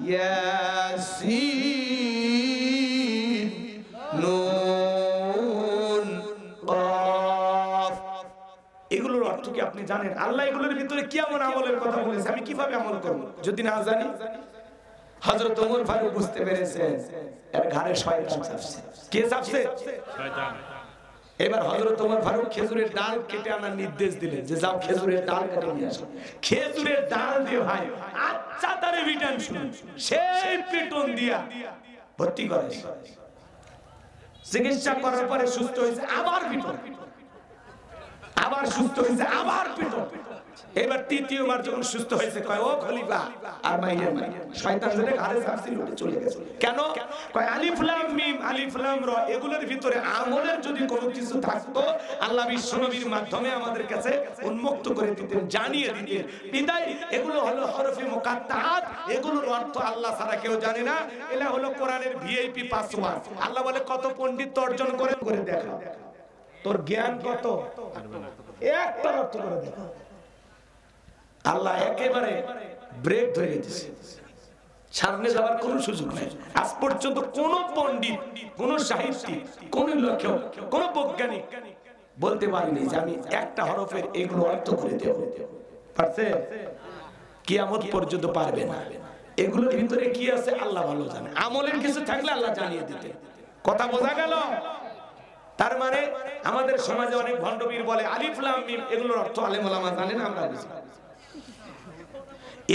ইয়াসিন, নুন, কাফ, এগুলোর অর্থ কি আপনি জানেন? আল্লাহ এগুলোর ভিতরে কি এমন আমলের কথা বলেছে, আমি কিভাবে আমল করব যদি না জানি? হযরত ওমর ফারুক বুঝতে পেরেছেন এর ঘাড়ে শয়তান চাপছে। কে চাপছে? শয়তান। এবার হযরত ওমর ফারুক খেজুরের ডাল কেটে আনার নির্দেশ দিলেন, যে যাও খেজুরের ডাল কেটে নিয়ে আসো। খেজুরের ডাল দিয়ে ভাই আচ্ছা তারে ভিটামিন শুনুন, সেই পিটন দিয়া ভর্তি করে। চিকিৎসা করার পরে সুস্থ হয়েছে, আবার পিটন, আবার সুস্থ হয়েছে, আবার পিটন। এবার তৃতীয়বার যখন সুস্থ হয়েছে, কয়, ও খলিফা আর মাইয়ের মাই, শয়তান ধরে ঘাড়ে চাপছিল, উঠে চলে গেছে। কেন? কয় আলিফ লাম মিম, আলিফ লাম রা, এগুলোর ভিতরে আমলের যদি কোনো কিছু থাকতো আল্লাহ বিশ্বনবীর মাধ্যমে আমাদের কাছে উন্মুক্ত করে দিতেন, জানিয়ে দিতেন। বিদায় এগুলো হলো হরফে মুকাত্তাআত, এগুলোর অর্থ আল্লাহ ছাড়া কেউ জানে না। এটা হলো কোরআনের ভিআইপি পাসওয়ার্ড। আল্লাহ বলে, কত পণ্ডিত অর্জন করে দেখা, তোর জ্ঞান কত, একটা অর্থ করে দেখা। আল্লাহ একেবারে ব্রেক ধরে দিয়েছে, সামনে যাওয়ার কোন সুযোগ নেই। আজ পর্যন্ত কোন পণ্ডিত, কোন সাহিত্যিক, কোন লেখক, কোন বৈজ্ঞানিক বলতে পারেনি যে আমি একটা হরফের এগুলো অর্থ করে দেব। পারছে? কিয়ামত পর্যন্ত পারবে না। এগুলোর ভিতরে কি আছে আল্লাহ ভালো জানে। আমলের কিছু থাকলে আল্লাহ জানিয়ে দিতেন। কথা বোঝা গেল? তার মানে আমাদের সমাজে অনেক ভণ্ডবীর বলে আলিফ লাম মিম, এগুলোর অর্থ আলেম ওলামা জানেন, আমরা বুঝি।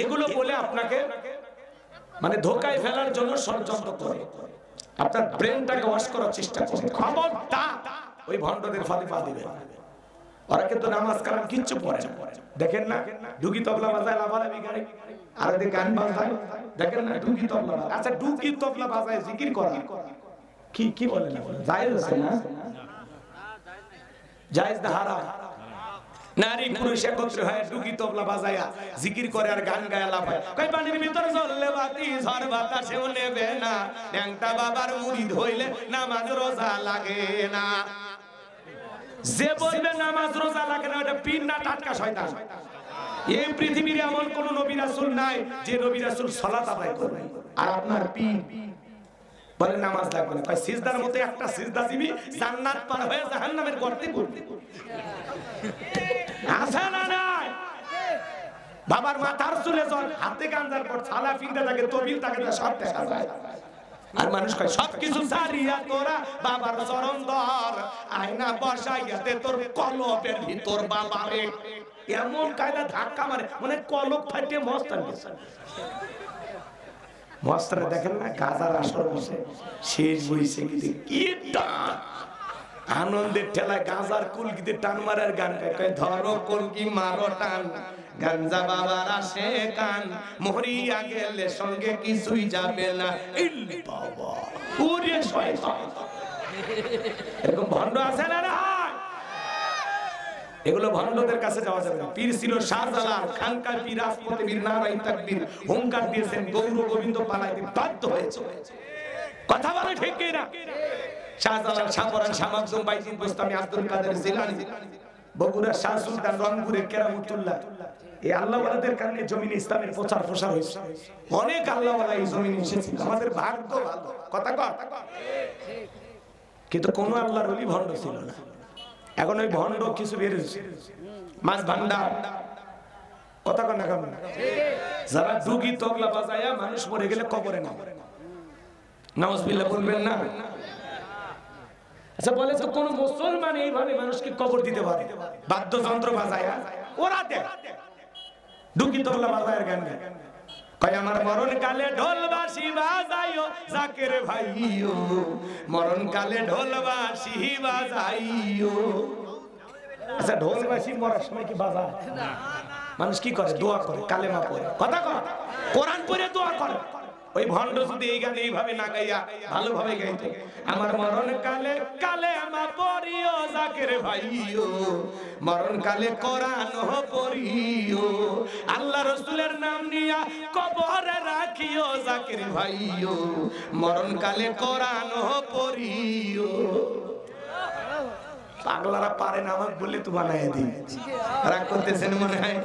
এগুলো বলে আপনাকে মানে ধোকায় ফেলার জন্য ষড়যন্ত্র করে, আপনার ব্রেনটাকে ওয়াশ করার চেষ্টা করে। খবরদার ওই ভণ্ডদের ফাঁদে পা দিবেন। ওরা কিন্তু নামাজ কালাম কিচ্ছু পড়ে না। দেখেন না ডুগি তবলা বাজায়, লাফালাফি করে, আর এদের গান বাজায়। দেখেন না ডুগি তবলা বাজায়। আচ্ছা ডুগি তবলা বাজায় জিকির করা কি কি বলে না, জায়েজ আছে না? জায়েজ না হারাম? নারী পুরুষ একত্রে হয়ে ডুগি তবলা বাজায়া জিকির করে আর গান গায়া লাফায়। কই পানির ভিতর জ্বললে বাতি ঝড় বাতাসেও নেবে না, ন্যাংটা বাবার মুরিদ হইলে নামাজ রোজা লাগে না। যে বলবে নামাজ রোজা লাগে না, ওটা পীর না টাটকা শয়তান। এই পৃথিবীর এমন কোন নবী রাসূল নাই যে নবী রাসূল সালাত আদায় করবে, আর আপনার পীর বলে নামাজ লাগবে না। সিজদার মতো একটা সিজদা দিবি, জান্নাত পার হয়ে জাহান্নামের গর্তে পড়বি। আছে না নাই? বাবার মাথার চুলে জ্বর, হাতে গাঞ্জার পর ছালা ফিন্দা থাকে, তবিল থাকে, সব দেখা যায়। আর মানুষ কয় সবকিছু ছাড়িয়া তোরা বাবার চরণ ধর, আয়না বসাইয়াতে তোর কলবের ভিতর বাবারে। এমন কায়দা ধাক্কা মারে, মানে কলব ফাটিয়ে মস্তান গেছে। মস্তানে দেখেন না গাজার আসর বসে শেষ বইছে, কি টান আনন্দের ঠেলায় গাজার কুলকিতে টান মারার গান গায়, ধরো কলকি মারো টান, গাঞ্জা বাবার আসে কান, মরিয়া গেলে সঙ্গে কিছুই যাবে না। ইল্লি বাবা ওরে শয়তান, এরকম ভণ্ড আছে না? না, এগুলো ভণ্ডদের কাছে যাওয়া যাবে না। পীর ছিল শাহজালাল, খানকার পীর রাজপথে বীর নারাই তাকবীর হুঙ্কার দিয়েছেন, গৌর গোবিন্দ পালাইতে বাধ্য হয়েছে। কথা বলে ঠিক কি না? শাহজালাল, শাহপরান, শাহ মাকদুম, বাইজিদ বুস্তামি, আব্দুল কাদের জিলানী বগুড়া শাহ সুলতান, রংপুরের কেরামতুল্লাহ, এই আল্লাহওয়ালাদের কারণে জমিনে ইসলামের প্রচার প্রসার হয়েছে। অনেক আল্লাহওয়ালা এই জমিনে এসেছিল, আমাদের ভাগ্য ভালো। কথা কর, কিন্তু কোন আল্লাহর ওলি ভণ্ড ছিল না। এখন ওই ভণ্ড কিছু বের হয়েছে, মাছ ভান্ডার, কথা কর না কেমন, যারা ডুগি তবলা বাজায়া মানুষ মরে গেলে কবরে না, নাউজুবিল্লাহ বলবেন না। আচ্ছা বলে তো কোন মুসলমান এইভাবে মানুষকে কবর দিতে পারে? বাদ্যযন্ত্র বাজায়া ওরা দেয়, ডুগি তবলা বাজায়ের গান গায়, কয় আমার মরণ কালে ঢোল বাঁশি বাজাইও জাকের ভাইও, মরণ কালে ঢোল বাঁশি বাজাইও। আচ্ছা ঢোল বাঁশি মরার সময় কি বাজায়? মানুষ কি করে? দোয়া করে, কালেমা পড়ে, কথা কর, কোরআন পড়ে দোয়া করে। ওই ভণ্ড যদি এই গান এইভাবে না গাইয়া ভালোভাবে গাইতো, আমার মরণ কালে কালেমা পড়িও জাকের ভাইও, মরণ কালে কোরআন পড়িও, আল্লাহ রাসূলের নাম নিয়া কবরে রাখিও জাকের ভাইও, মরণ কালে কোরআন পড়িও। পাগলারা পারে না, আমাকে বললে তো বানায় দিই। রাগ করতেছেন মনে হয়?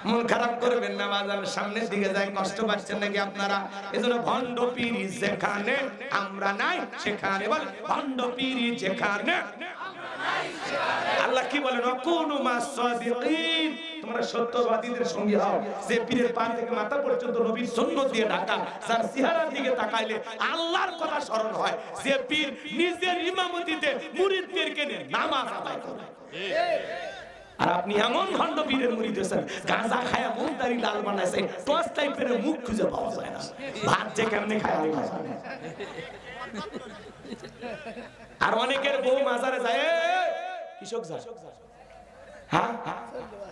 মন খারাপ করবেন না, বাজারের সামনের দিকে যায়, কষ্ট পাচ্ছেন নাকি আপনারা? এজন্য ভণ্ড পীরি যেখানে আমরা নাই সেখানে, বল ভণ্ড পীরি যেখানে আল্লাহ কি বলেন? কুনু মাসাদিকিন, তোমরা সত্যবাদীদের সঙ্গী হও। যে পীরের পা থেকে মাথা পর্যন্ত নবীর সুন্নাত দিয়ে ঢাকা, যার চেহারার দিকে তাকাইলে আল্লাহর কথা স্মরণ হয়, যে পীর নিজের ইমামতিতে মুরিদদেরকে নিয়ে নামাজ আদায় করে। আর আপনি এমন ভণ্ড পীরের মুরিদ হয়েছেন, গাঁজা খায়া মুখদারি লাল বানাইছে, টস টাইপের মুখ খুঁজে পাওয়া যায় না, ভাত যে কেমনে খায় আল্লাহ জানে। আর অনেকের বউ মাজারে যায়, কৃষক যায়, হ্যাঁ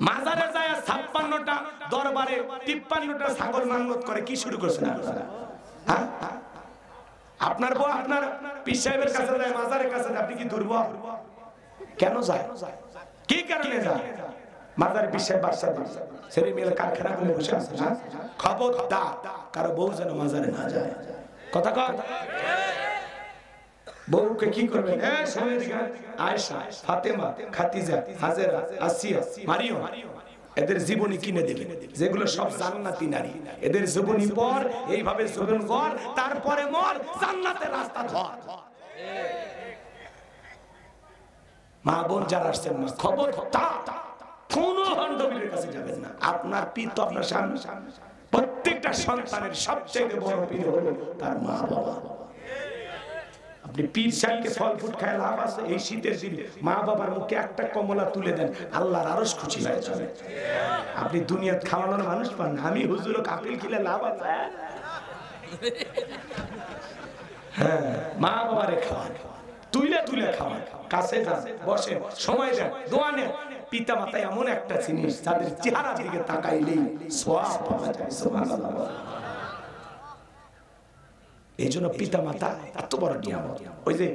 মাজারে যায় 56টা দরবারে 53টা ছাগল মান্নত করে। কি শুরু করছেন আপনারা? হ্যাঁ আপনার বউ আপনার পীর সাহেবের কাছে যায়, মাজারের কাছে যায়, আপনি কি দুর্বল? কেন যায়? কি কারণে যায়? মাজারে পীর সাহেব বাদশা দিচ্ছে, ছেলে মেয়ের কারখানা খুলে বসে আছে। খবরদার কারো বউ যেন মাজারে না যায়। কথা কয়, বউকে কি করবেন? আয়েশা, ফাতেমা, খাদিজা, হাজেরা, আসিয়া, মারিয়ম, এদের জীবনী কিনে দেবেন, যেগুলো সব জান্নাতি নারী। এদের জীবনী পর, এইভাবে জীবন কর, তারপরে মর, জান্নাতের রাস্তা ধর। মা বোন যারা আসছেন না, খবরদার কোনো ভণ্ডপীরের কাছে যাবেন না। আপনার পীর তো আপনার সামনে, প্রত্যেকটা সন্তানের সবচেয়ে বড় পীর হলো তার মা বাবা। আপনি পীর সাহেবকে ফল ফুট খায় লাভ আছে? এই শীতের দিনে মা বাবার মুখে একটা কমলা তুলে দেন, আল্লাহর আরশ খুশি হয়ে যাবে। আপনি দুনিয়াত খাওয়ানোর মানুষ পান না, আমি হুজুর আপেল খেলে লাভ আছে? হ্যাঁ মা বাবারে খাওয়ান, তুইলে তুলে খাওয়ান, কাছে যান, বসেন, সময় দেন, দোয়া নেন। পিতা মাতা এমন একটা জিনিস, যাদের চেহারা দিকে তাকাইলেই সওয়াব পাওয়া যায়। সুবহানাল্লাহ। এই জন্য পিতা মাতা এত বড় নিয়ামত। ওই যে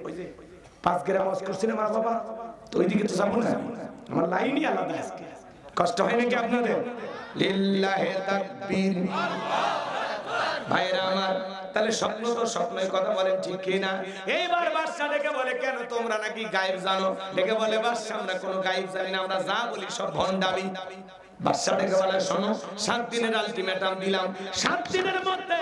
5 গ্রাম ওয়াজ করছি না মা বাবা, তো ওইদিকে তো যাবো না, আমার লাইনই আলাদা। আজকে কষ্ট হয় নাকি আপনাদের? লিল্লাহি তাকবীর, ভাইরা আমার। তাহলে স্বপ্ন তো স্বপ্নের কথা বলেন, ঠিক কি না? এইবার বাদশা ডেকে বলে, কেন তোমরা নাকি গায়েব জানো? ডেকে বলে, বাদশা আমরা কোনো গায়েব জানি না, আমরা যা বলি সব ভণ্ডামি। বাদশা ডেকে বলে, শোনো, 7 দিনের আলটিমেটাম দিলাম, 7 দিনের মধ্যে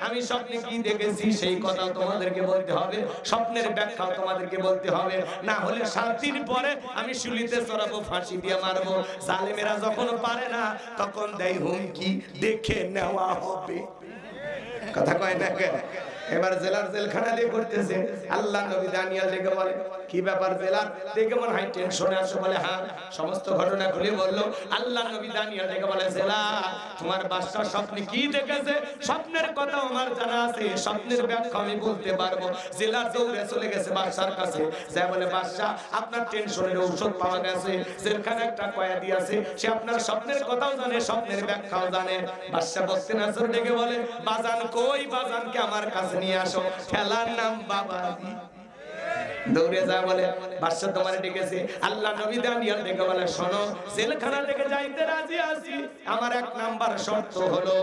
আমি স্বপ্নে কি দেখেছি সেই কথা তোমাদেরকে বলতে হবে, স্বপ্নের ব্যাখ্যাও তোমাদেরকে বলতে হবে, না হলে 7 দিন পরে আমি শুলিতে চড়াবো, ফাঁসি দিয়ে মারবো। জালেমেরা যখন পারে না তখন দেয় হুমকি, দেখে নেওয়া হবে। কথা কয় না কেন? এবার জেলার জেলখানা দিয়ে করতেছে। আল্লাহ নবী দানিয়েল ডেকে বলে, কি ব্যাপার জেলার? দেখে মনে হয় টেনশনে আছে। বলে হ্যাঁ, সমস্ত ঘটনা খুলে বললো। আল্লাহ নবী দানিয়েল ডেকে বলে, জেলা তোমার বাদশা স্বপ্নে কি দেখেছে? স্বপ্নের কথা আমার জানা আছে, স্বপ্নের ব্যাখ্যা আমি বলতে পারবো। জেলার দৌড়ে চলে গেছে বাদশার কাছে, যা বলে, বাদশা আপনার টেনশনের ঔষধ পাওয়া গেছে, জেলখানে একটা কয়েদি আছে, সে আপনার স্বপ্নের কথাও জানে, স্বপ্নের ব্যাখ্যাও জানে। বাদশা বসতে নাজর ডেকে বলে, বাজান কই? বাজানকে আমার কাছে নিয়ে আসো, খেলার নাম বাবাজি। দৌড়ে যা বলে বাদশা তোমার ডেকেছে। আল্লাহ নবী দানিয়েল ডেকে বলে শোনো, জেলখানা থেকে যাইতে রাজি আছি, আমার এক নাম্বার শর্ত হলো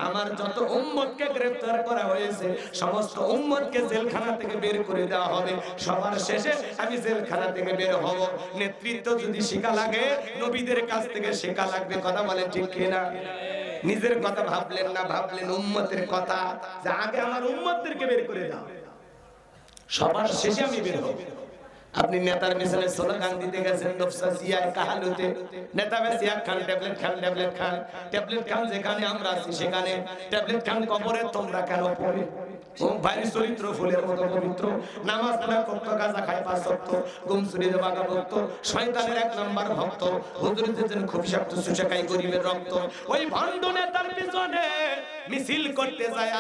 আমার যত উম্মতকে গ্রেফতার করা হয়েছে সমস্ত উম্মতকে জেলখানা থেকে বের করে দেওয়া হবে, সবার শেষে আমি জেলখানা থেকে বের হব। নেতৃত্ব যদি শেখা লাগে নবীদের কাছ থেকে শেখা লাগবে। কথা বলেন ঠিক কিনা? নিজের কথা ভাবলেন না, ভাবলেন উম্মতের কথা, যে আগে আমার উম্মতদেরকে বের করে দাও, সবার শেষে আমি বের হব। আপনি নেতার মিশনে স্লোগান দিতে গেছেন নফসা জিয়ায় কাহালুতে, নেতা বেশিয়া খান ট্যাবলেট খান, ট্যাবলেট খান, ট্যাবলেট খান, যেখানে আমরা আছি সেখানে ট্যাবলেট খান, কবরে তোমরা কেন পড়ে? ও ভাই চরিত্র ফুলের মতো পবিত্র, নামাজ পড়া কত গাজা খায় 5 ওয়াক্ত, গুমসুরি বাগা ভক্ত, শয়তানের এক নাম্বার ভক্ত, হুজুর যেন খুব শক্ত সুশাকাই গরিবের রক্ত। ওই ভণ্ড নেতার পিছনে মিছিল করতে যায়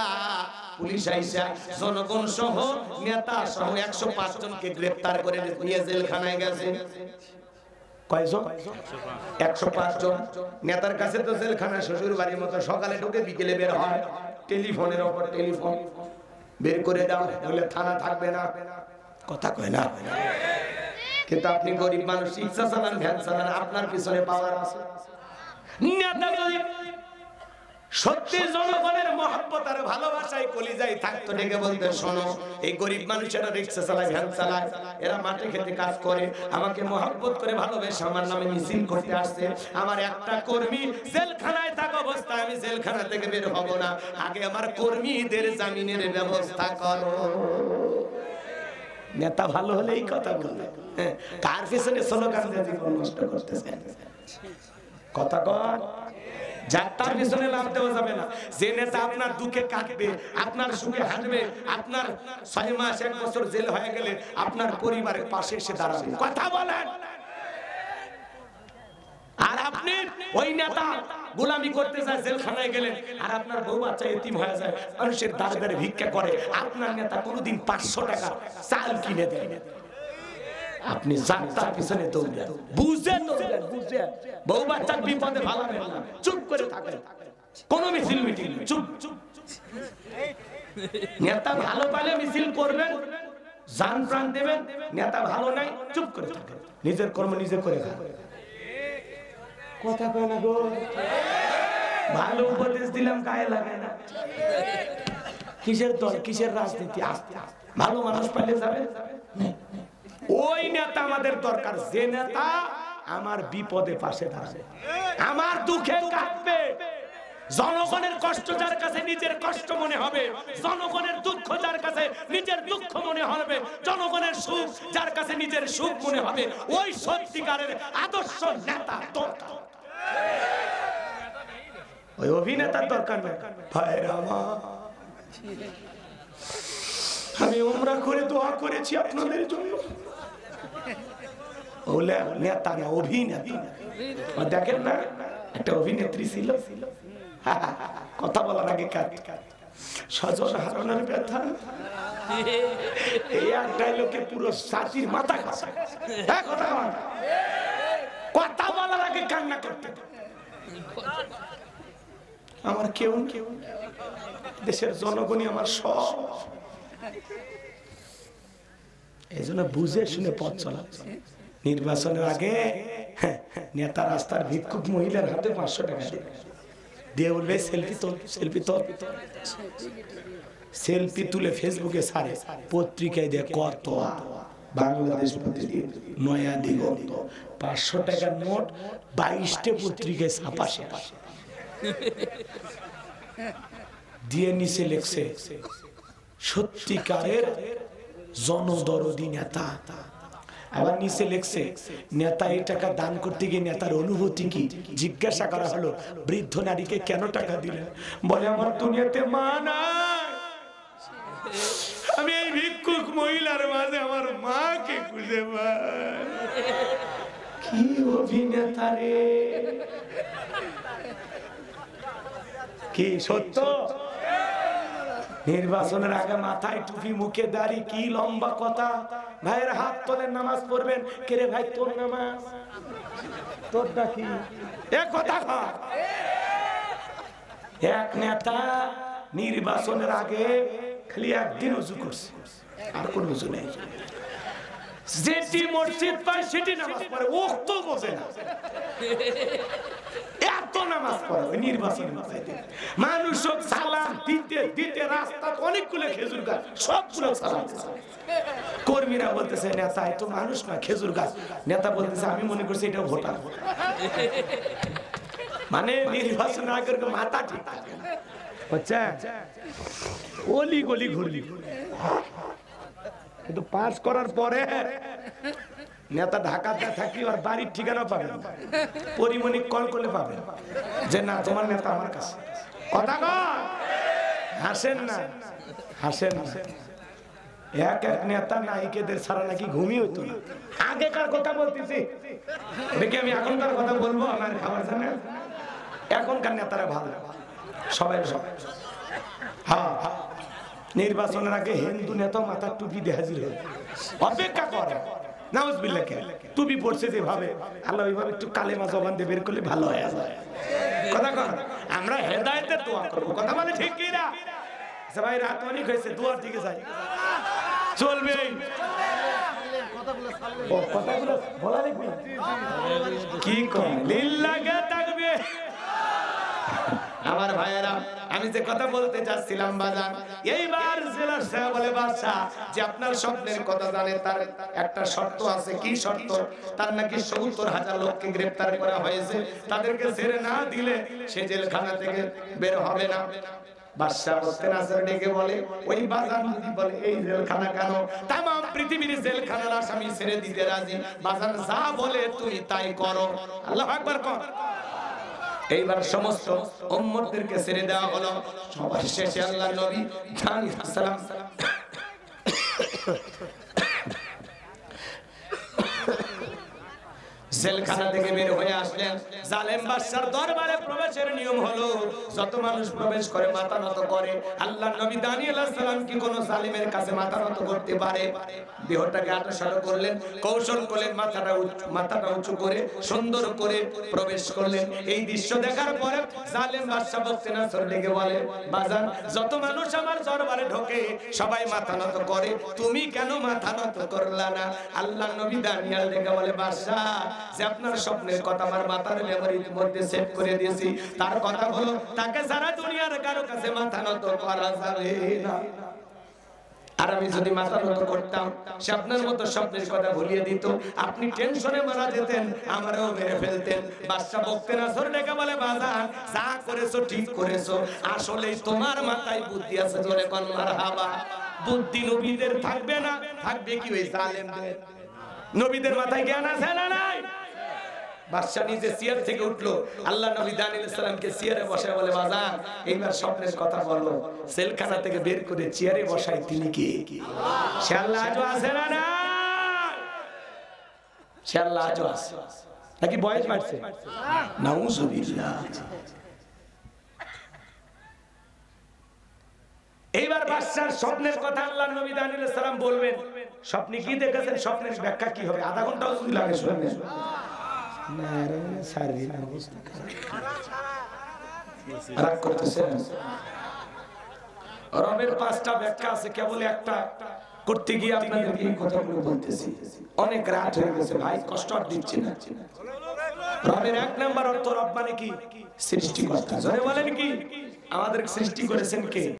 পুলিশ আইসা জনগণ সহ নেতা সহ 105 জনকে গ্রেফতার করে নিয়ে জেলখানায় গেছে। কয়জন? 105 জন। নেতার কাছে তো জেলখানা শ্বশুর বাড়ির মতো, সকালে ঢুকে বিকেলে বের হয়, টেলিফোনের ওপর টেলিফোন, বের করে দাও বলে থানা থাকবে না। কথা কয় না? কিন্তু আপনি গরিব মানুষ, রিকশা চালান, ভ্যান চালান, আপনার পিছনে পাওয়ার আছে। নেতা যদি সত্যি জনগণের মহব্বত আর ভালোবাসায় কলিজায় থাকতো, ডেকে বলতে শোনো, এই গরিব মানুষেরা রিকশা চালায়, ভ্যান চালায়, এরা মাঠে খেতে কাজ করে, আমাকে মহব্বত করে ভালোবেসে আমার নামে মিছিল করতে আসছে, আমার একটা কর্মী জেলখানায় থাকা অবস্থায় আমি জেলখানা থেকে বের হব না, আগে আমার কর্মীদের জামিনের ব্যবস্থা করো। নেতা ভালো হলে এই কথা বলবে, কার পিছনে স্লোগান দিয়ে জীবন নষ্ট করতেছেন? কথা কর, যাত্রার পিছনে লাভ দেওয়া যাবে না। যে নেতা আপনার দুঃখে কাটবে, আপনার সুখে হাঁটবে, আপনার 6 মাস 1 বছর জেল হয়ে গেলে আপনার পরিবারের পাশে এসে দাঁড়াবে। কথা বলেন। আর আপনি ওই নেতা গোলামি করতে যায়, জেলখানায় গেলেন, আর আপনার বউ বাচ্চা এতিম হয়ে যায়, মানুষের দাঁড়ে দাঁড়ে ভিক্ষা করে, আপনার নেতা কোনোদিন 500 টাকা চাল কিনে দেয়। আপনি যাত্রার পিছনে দৌড়েন, বুঝেন দৌড়েন, বুঝেন বউ বাচ্চার বিপদে ভালাবেন না, চুপ করে থাকেন, কোন মিছিল মিটিং চুপ চুপ। নেতা ভালো পালে মিছিল করবেন, জান প্রাণ দেবেন, নেতা ভালো নাই চুপ করে থাকেন, নিজের কর্ম নিজে করে খান। কথা কয় না গো? ভালো উপদেশ দিলাম গায়ে লাগে না। কিসের দল, কিসের রাজনীতি? আস্তে আস্তে ভালো মানুষ পাইলে যাবে। ওই নেতা আমাদের দরকার, যে নেতা আমার বিপদে পাশে দাঁড়াবে, আমার দুঃখে কাঁদবে, জনগণের কষ্ট যার কাছে নিজের কষ্ট মনে হবে, জনগণের দুঃখ যার কাছে নিজের দুঃখ মনে হবে, জনগণের সুখ যার কাছে নিজের সুখ মনে হবে, ওই সত্যিকারের আদর্শ নেতা দরকার। ওই অভিনেতার দরকার না। ভাইরা আমার, আমি উমরা করে দোয়া করেছি আপনাদের জন্য। ওলে নেতা না, অভিনেতা। দেখেন না, একটা অভিনেত্রী ছিল, কথা বলার আগে সজন হারানোর ব্যথা, এই এক ডায়লগে পুরো জাতির মাথা খাচ্ছে। কথা বলার আগে কান্না করতে। আমার কেউ কেউ দেশের জনগণই আমার সব, এই জন্য বুঝে শুনে পথ চলাচ্ছে। নির্বাচনের আগে নেতা রাস্তার ভিক্ষুক মহিলার হাতে 500 টাকা দিয়ে বলবে সেলফি তোল, সেলফি তোল, সেলফি তুলে ফেসবুকে ছাড়ে, পত্রিকায় দিয়ে কত বাংলাদেশ প্রতিদিন, নয়া দিগন্ত, 500 টাকার নোট 22টে পত্রিকায় ছাপা দিয়ে নিচে লেখছে সত্যিকারের জনদরদি নেতা। আবার নিচে লেখছে নেতা এই টাকা দান করতে গিয়ে নেতার অনুভূতি কি। জিজ্ঞাসা করা হলো বৃদ্ধ নারীকে কেন টাকা দিলেন, বলে আমার দুনিয়াতে মা নাই, আমি এই ভিক্ষুক মহিলার মাঝে আমার মাকে খুঁজে পাই। কি অভিনেতা রে, কি সত্য। নির্বাচনের আগে মাথায় টুপি, মুখে দাড়ি, কি লম্বা কথা। ভাইয়ের হাত তোলেন, নামাজ পড়বেন। কে রে ভাই তোর নামাজ, তোর ডাকি এক কথা। এক নেতা নির্বাচনের আগে খালি একদিন উজু করছে, আর কোন উজু নেই। যেটি মসজিদ পায় সেটি নামাজ পড়ে, ওয়াক্ত বোঝে না, এত নামাজ পড়ে। নির্বাচন মানুষ সালাম দিতে দিতে রাস্তা অনেকগুলো খেজুর গাছ সবগুলো সালাম। কর্মীরা বলতেছে নেতা এত মানুষ না খেজুর গাছ, নেতা বলতেছে আমি মনে করছি এটা ভোটার। মানে নির্বাচন আগের মাথা ঠিক থাকে না, বুঝছেন? অলি গলি ঘুরলি, কিন্তু পাস করার পরে নেতা ঢাকাতে থাকি আর বাড়ির ঠিকানা পাবেন, পরিমণিক কল করলে পাবেন যে না তোমার নেতা আমার কাছে। কথা কর, হাসেন না, হাসেন না। এক এক নেতা নায়িকাদের ছাড়া নাকি ঘুমিয়ে হতো না। আগেকার কথা বলতেছি, দেখি আমি এখনকার কথা বলবো আমার খাবার জানে। এখনকার নেতারা ভালো, সবাই সবাই। হ্যাঁ, নির্বাচনের আগে হিন্দু নেতা মাথার টুপি দিয়ে হাজির হয়ে অপেক্ষা করে। নাউজুবিল্লাহ, টুপি পড়ছে যেভাবে, আল্লাহ ওইভাবে একটু কালেমা জবান দিয়ে বের করলে ভালো হয়ে যায়। কথা কর, আমরা হেদায়েতের দোয়া করবো। কথা মানে ঠিক কি না? সবাই রাত অনেক হয়েছে, দোয়ার দিকে যাই, চলবে। কথাগুলো বলা দেখবি কি কম লিল্লাহে তাকবীর। আমার ভাইয়েরা, আমি যে কথা বলতে যাচ্ছিলাম বাজান, এইবার জেলার সাহেব বলে বাদশা যে আপনার স্বপ্নের কথা জানে, তার একটা শর্ত আছে। কি শর্ত? তার নাকি ৭০,০০০ লোককে গ্রেফতার করা হয়েছে, তাদেরকে ছেড়ে না দিলে সে জেলখানা থেকে বের হবে না। বাদশা বলতে নাসর ডেকে বলে, ওই বাজান যদি বলে এই জেলখানা কেন, তাম পৃথিবীর জেলখানার আসামি ছেড়ে দিতে রাজি। বাজান যা বলে তুমি তাই করো। আল্লাহু আকবার কর। এইবার সমস্ত উম্মতদেরকে ছেড়ে দেওয়া হলো। সবার শেষে আল্লাহর নবী সালাম জেলখানা থেকে বের হয়ে আসলেন। জালেম বাদশার দরবারে প্রবেশের নিয়ম হলো যত মানুষ প্রবেশ করে মাথা নত করে। আল্লাহর নবী দানিয়েল আলাইহিস সালাম কি কোন জালিমের কাছে মাথা নত করতে পারে? দেহটাকে আঁটাসাঁটো করলেন, কৌশল করলেন, মাথাটা উঁচু করে সুন্দর করে প্রবেশ করলেন। এই দৃশ্য দেখার পরে জালেম বাদশা বলতে নাসর ডেকে বলে, বাজান যত মানুষ আমার দরবারে ঢোকে সবাই মাথা নত করে, তুমি কেন মাথা নত করলা না? আল্লাহর নবী দানিয়েল ডেকে বলে, বাদশা যে আপনার স্বপ্নের কথা আমার মাথার মেমোরির মধ্যে সেভ করে দিয়েছি, তার কথা হলো তাকে সারা দুনিয়ার কারো কাছে মাথা নত করা যাবে না। আর আমি যদি মাথা নত করতাম, সে আপনার মতো স্বপ্নের কথা ভুলিয়ে দিত, আপনি টেনশনে মারা যেতেন, আমারও মেরে ফেলতেন। বাদশা বকতে নাসর ডেকে বলে, বাজান যা করেছো ঠিক করেছো, আসলেই তোমার মাথায় বুদ্ধি আছে, জোরে কোন মারহাবা। বুদ্ধি নবীদের থাকবে না, থাকবে কি ওই জালেমদের? নবীদের মাথায় জ্ঞান আছে না নাই? বাদশা নিজে চেয়ার থেকে উঠলো, আল্লাহ নবী দানিয়েল আলাইহিস সালামকে চেয়ারে বসায় বলে, বাজান এইবার স্বপ্নের কথা বলো। জেলখানা থেকে বের করে চেয়ারে বসায় তিনি কে? সে আল্লাহ আজও আছে না নাই? সে আল্লাহ আজও আছে নাকি বয়স বাড়ছে? নাউজুবিল্লাহ। এইবার বাদশার স্বপ্নের কথা আল্লাহর নবী দানিয়েল আলাইহিস সালাম বলবেন। স্বপ্নে কি দেখেছেন, স্বপ্নের ব্যাখ্যা কি হবে, আধা ঘন্টাও যদি লাগে শুনবেন। রবের ৫টা ব্যাখ্যা আছে, কেবল একটা করতে গিয়ে আপনাদেরকে এই কথাগুলো বলতেছি। অনেক রাত হয়ে গেছে ভাই, কষ্ট আর দিচ্ছি না। রবের ১ নাম্বার অর্থ, রব মানে কি? সৃষ্টিকর্তা। জোরে বলেন কি? আমাদের সৃষ্টি করেছেন কে?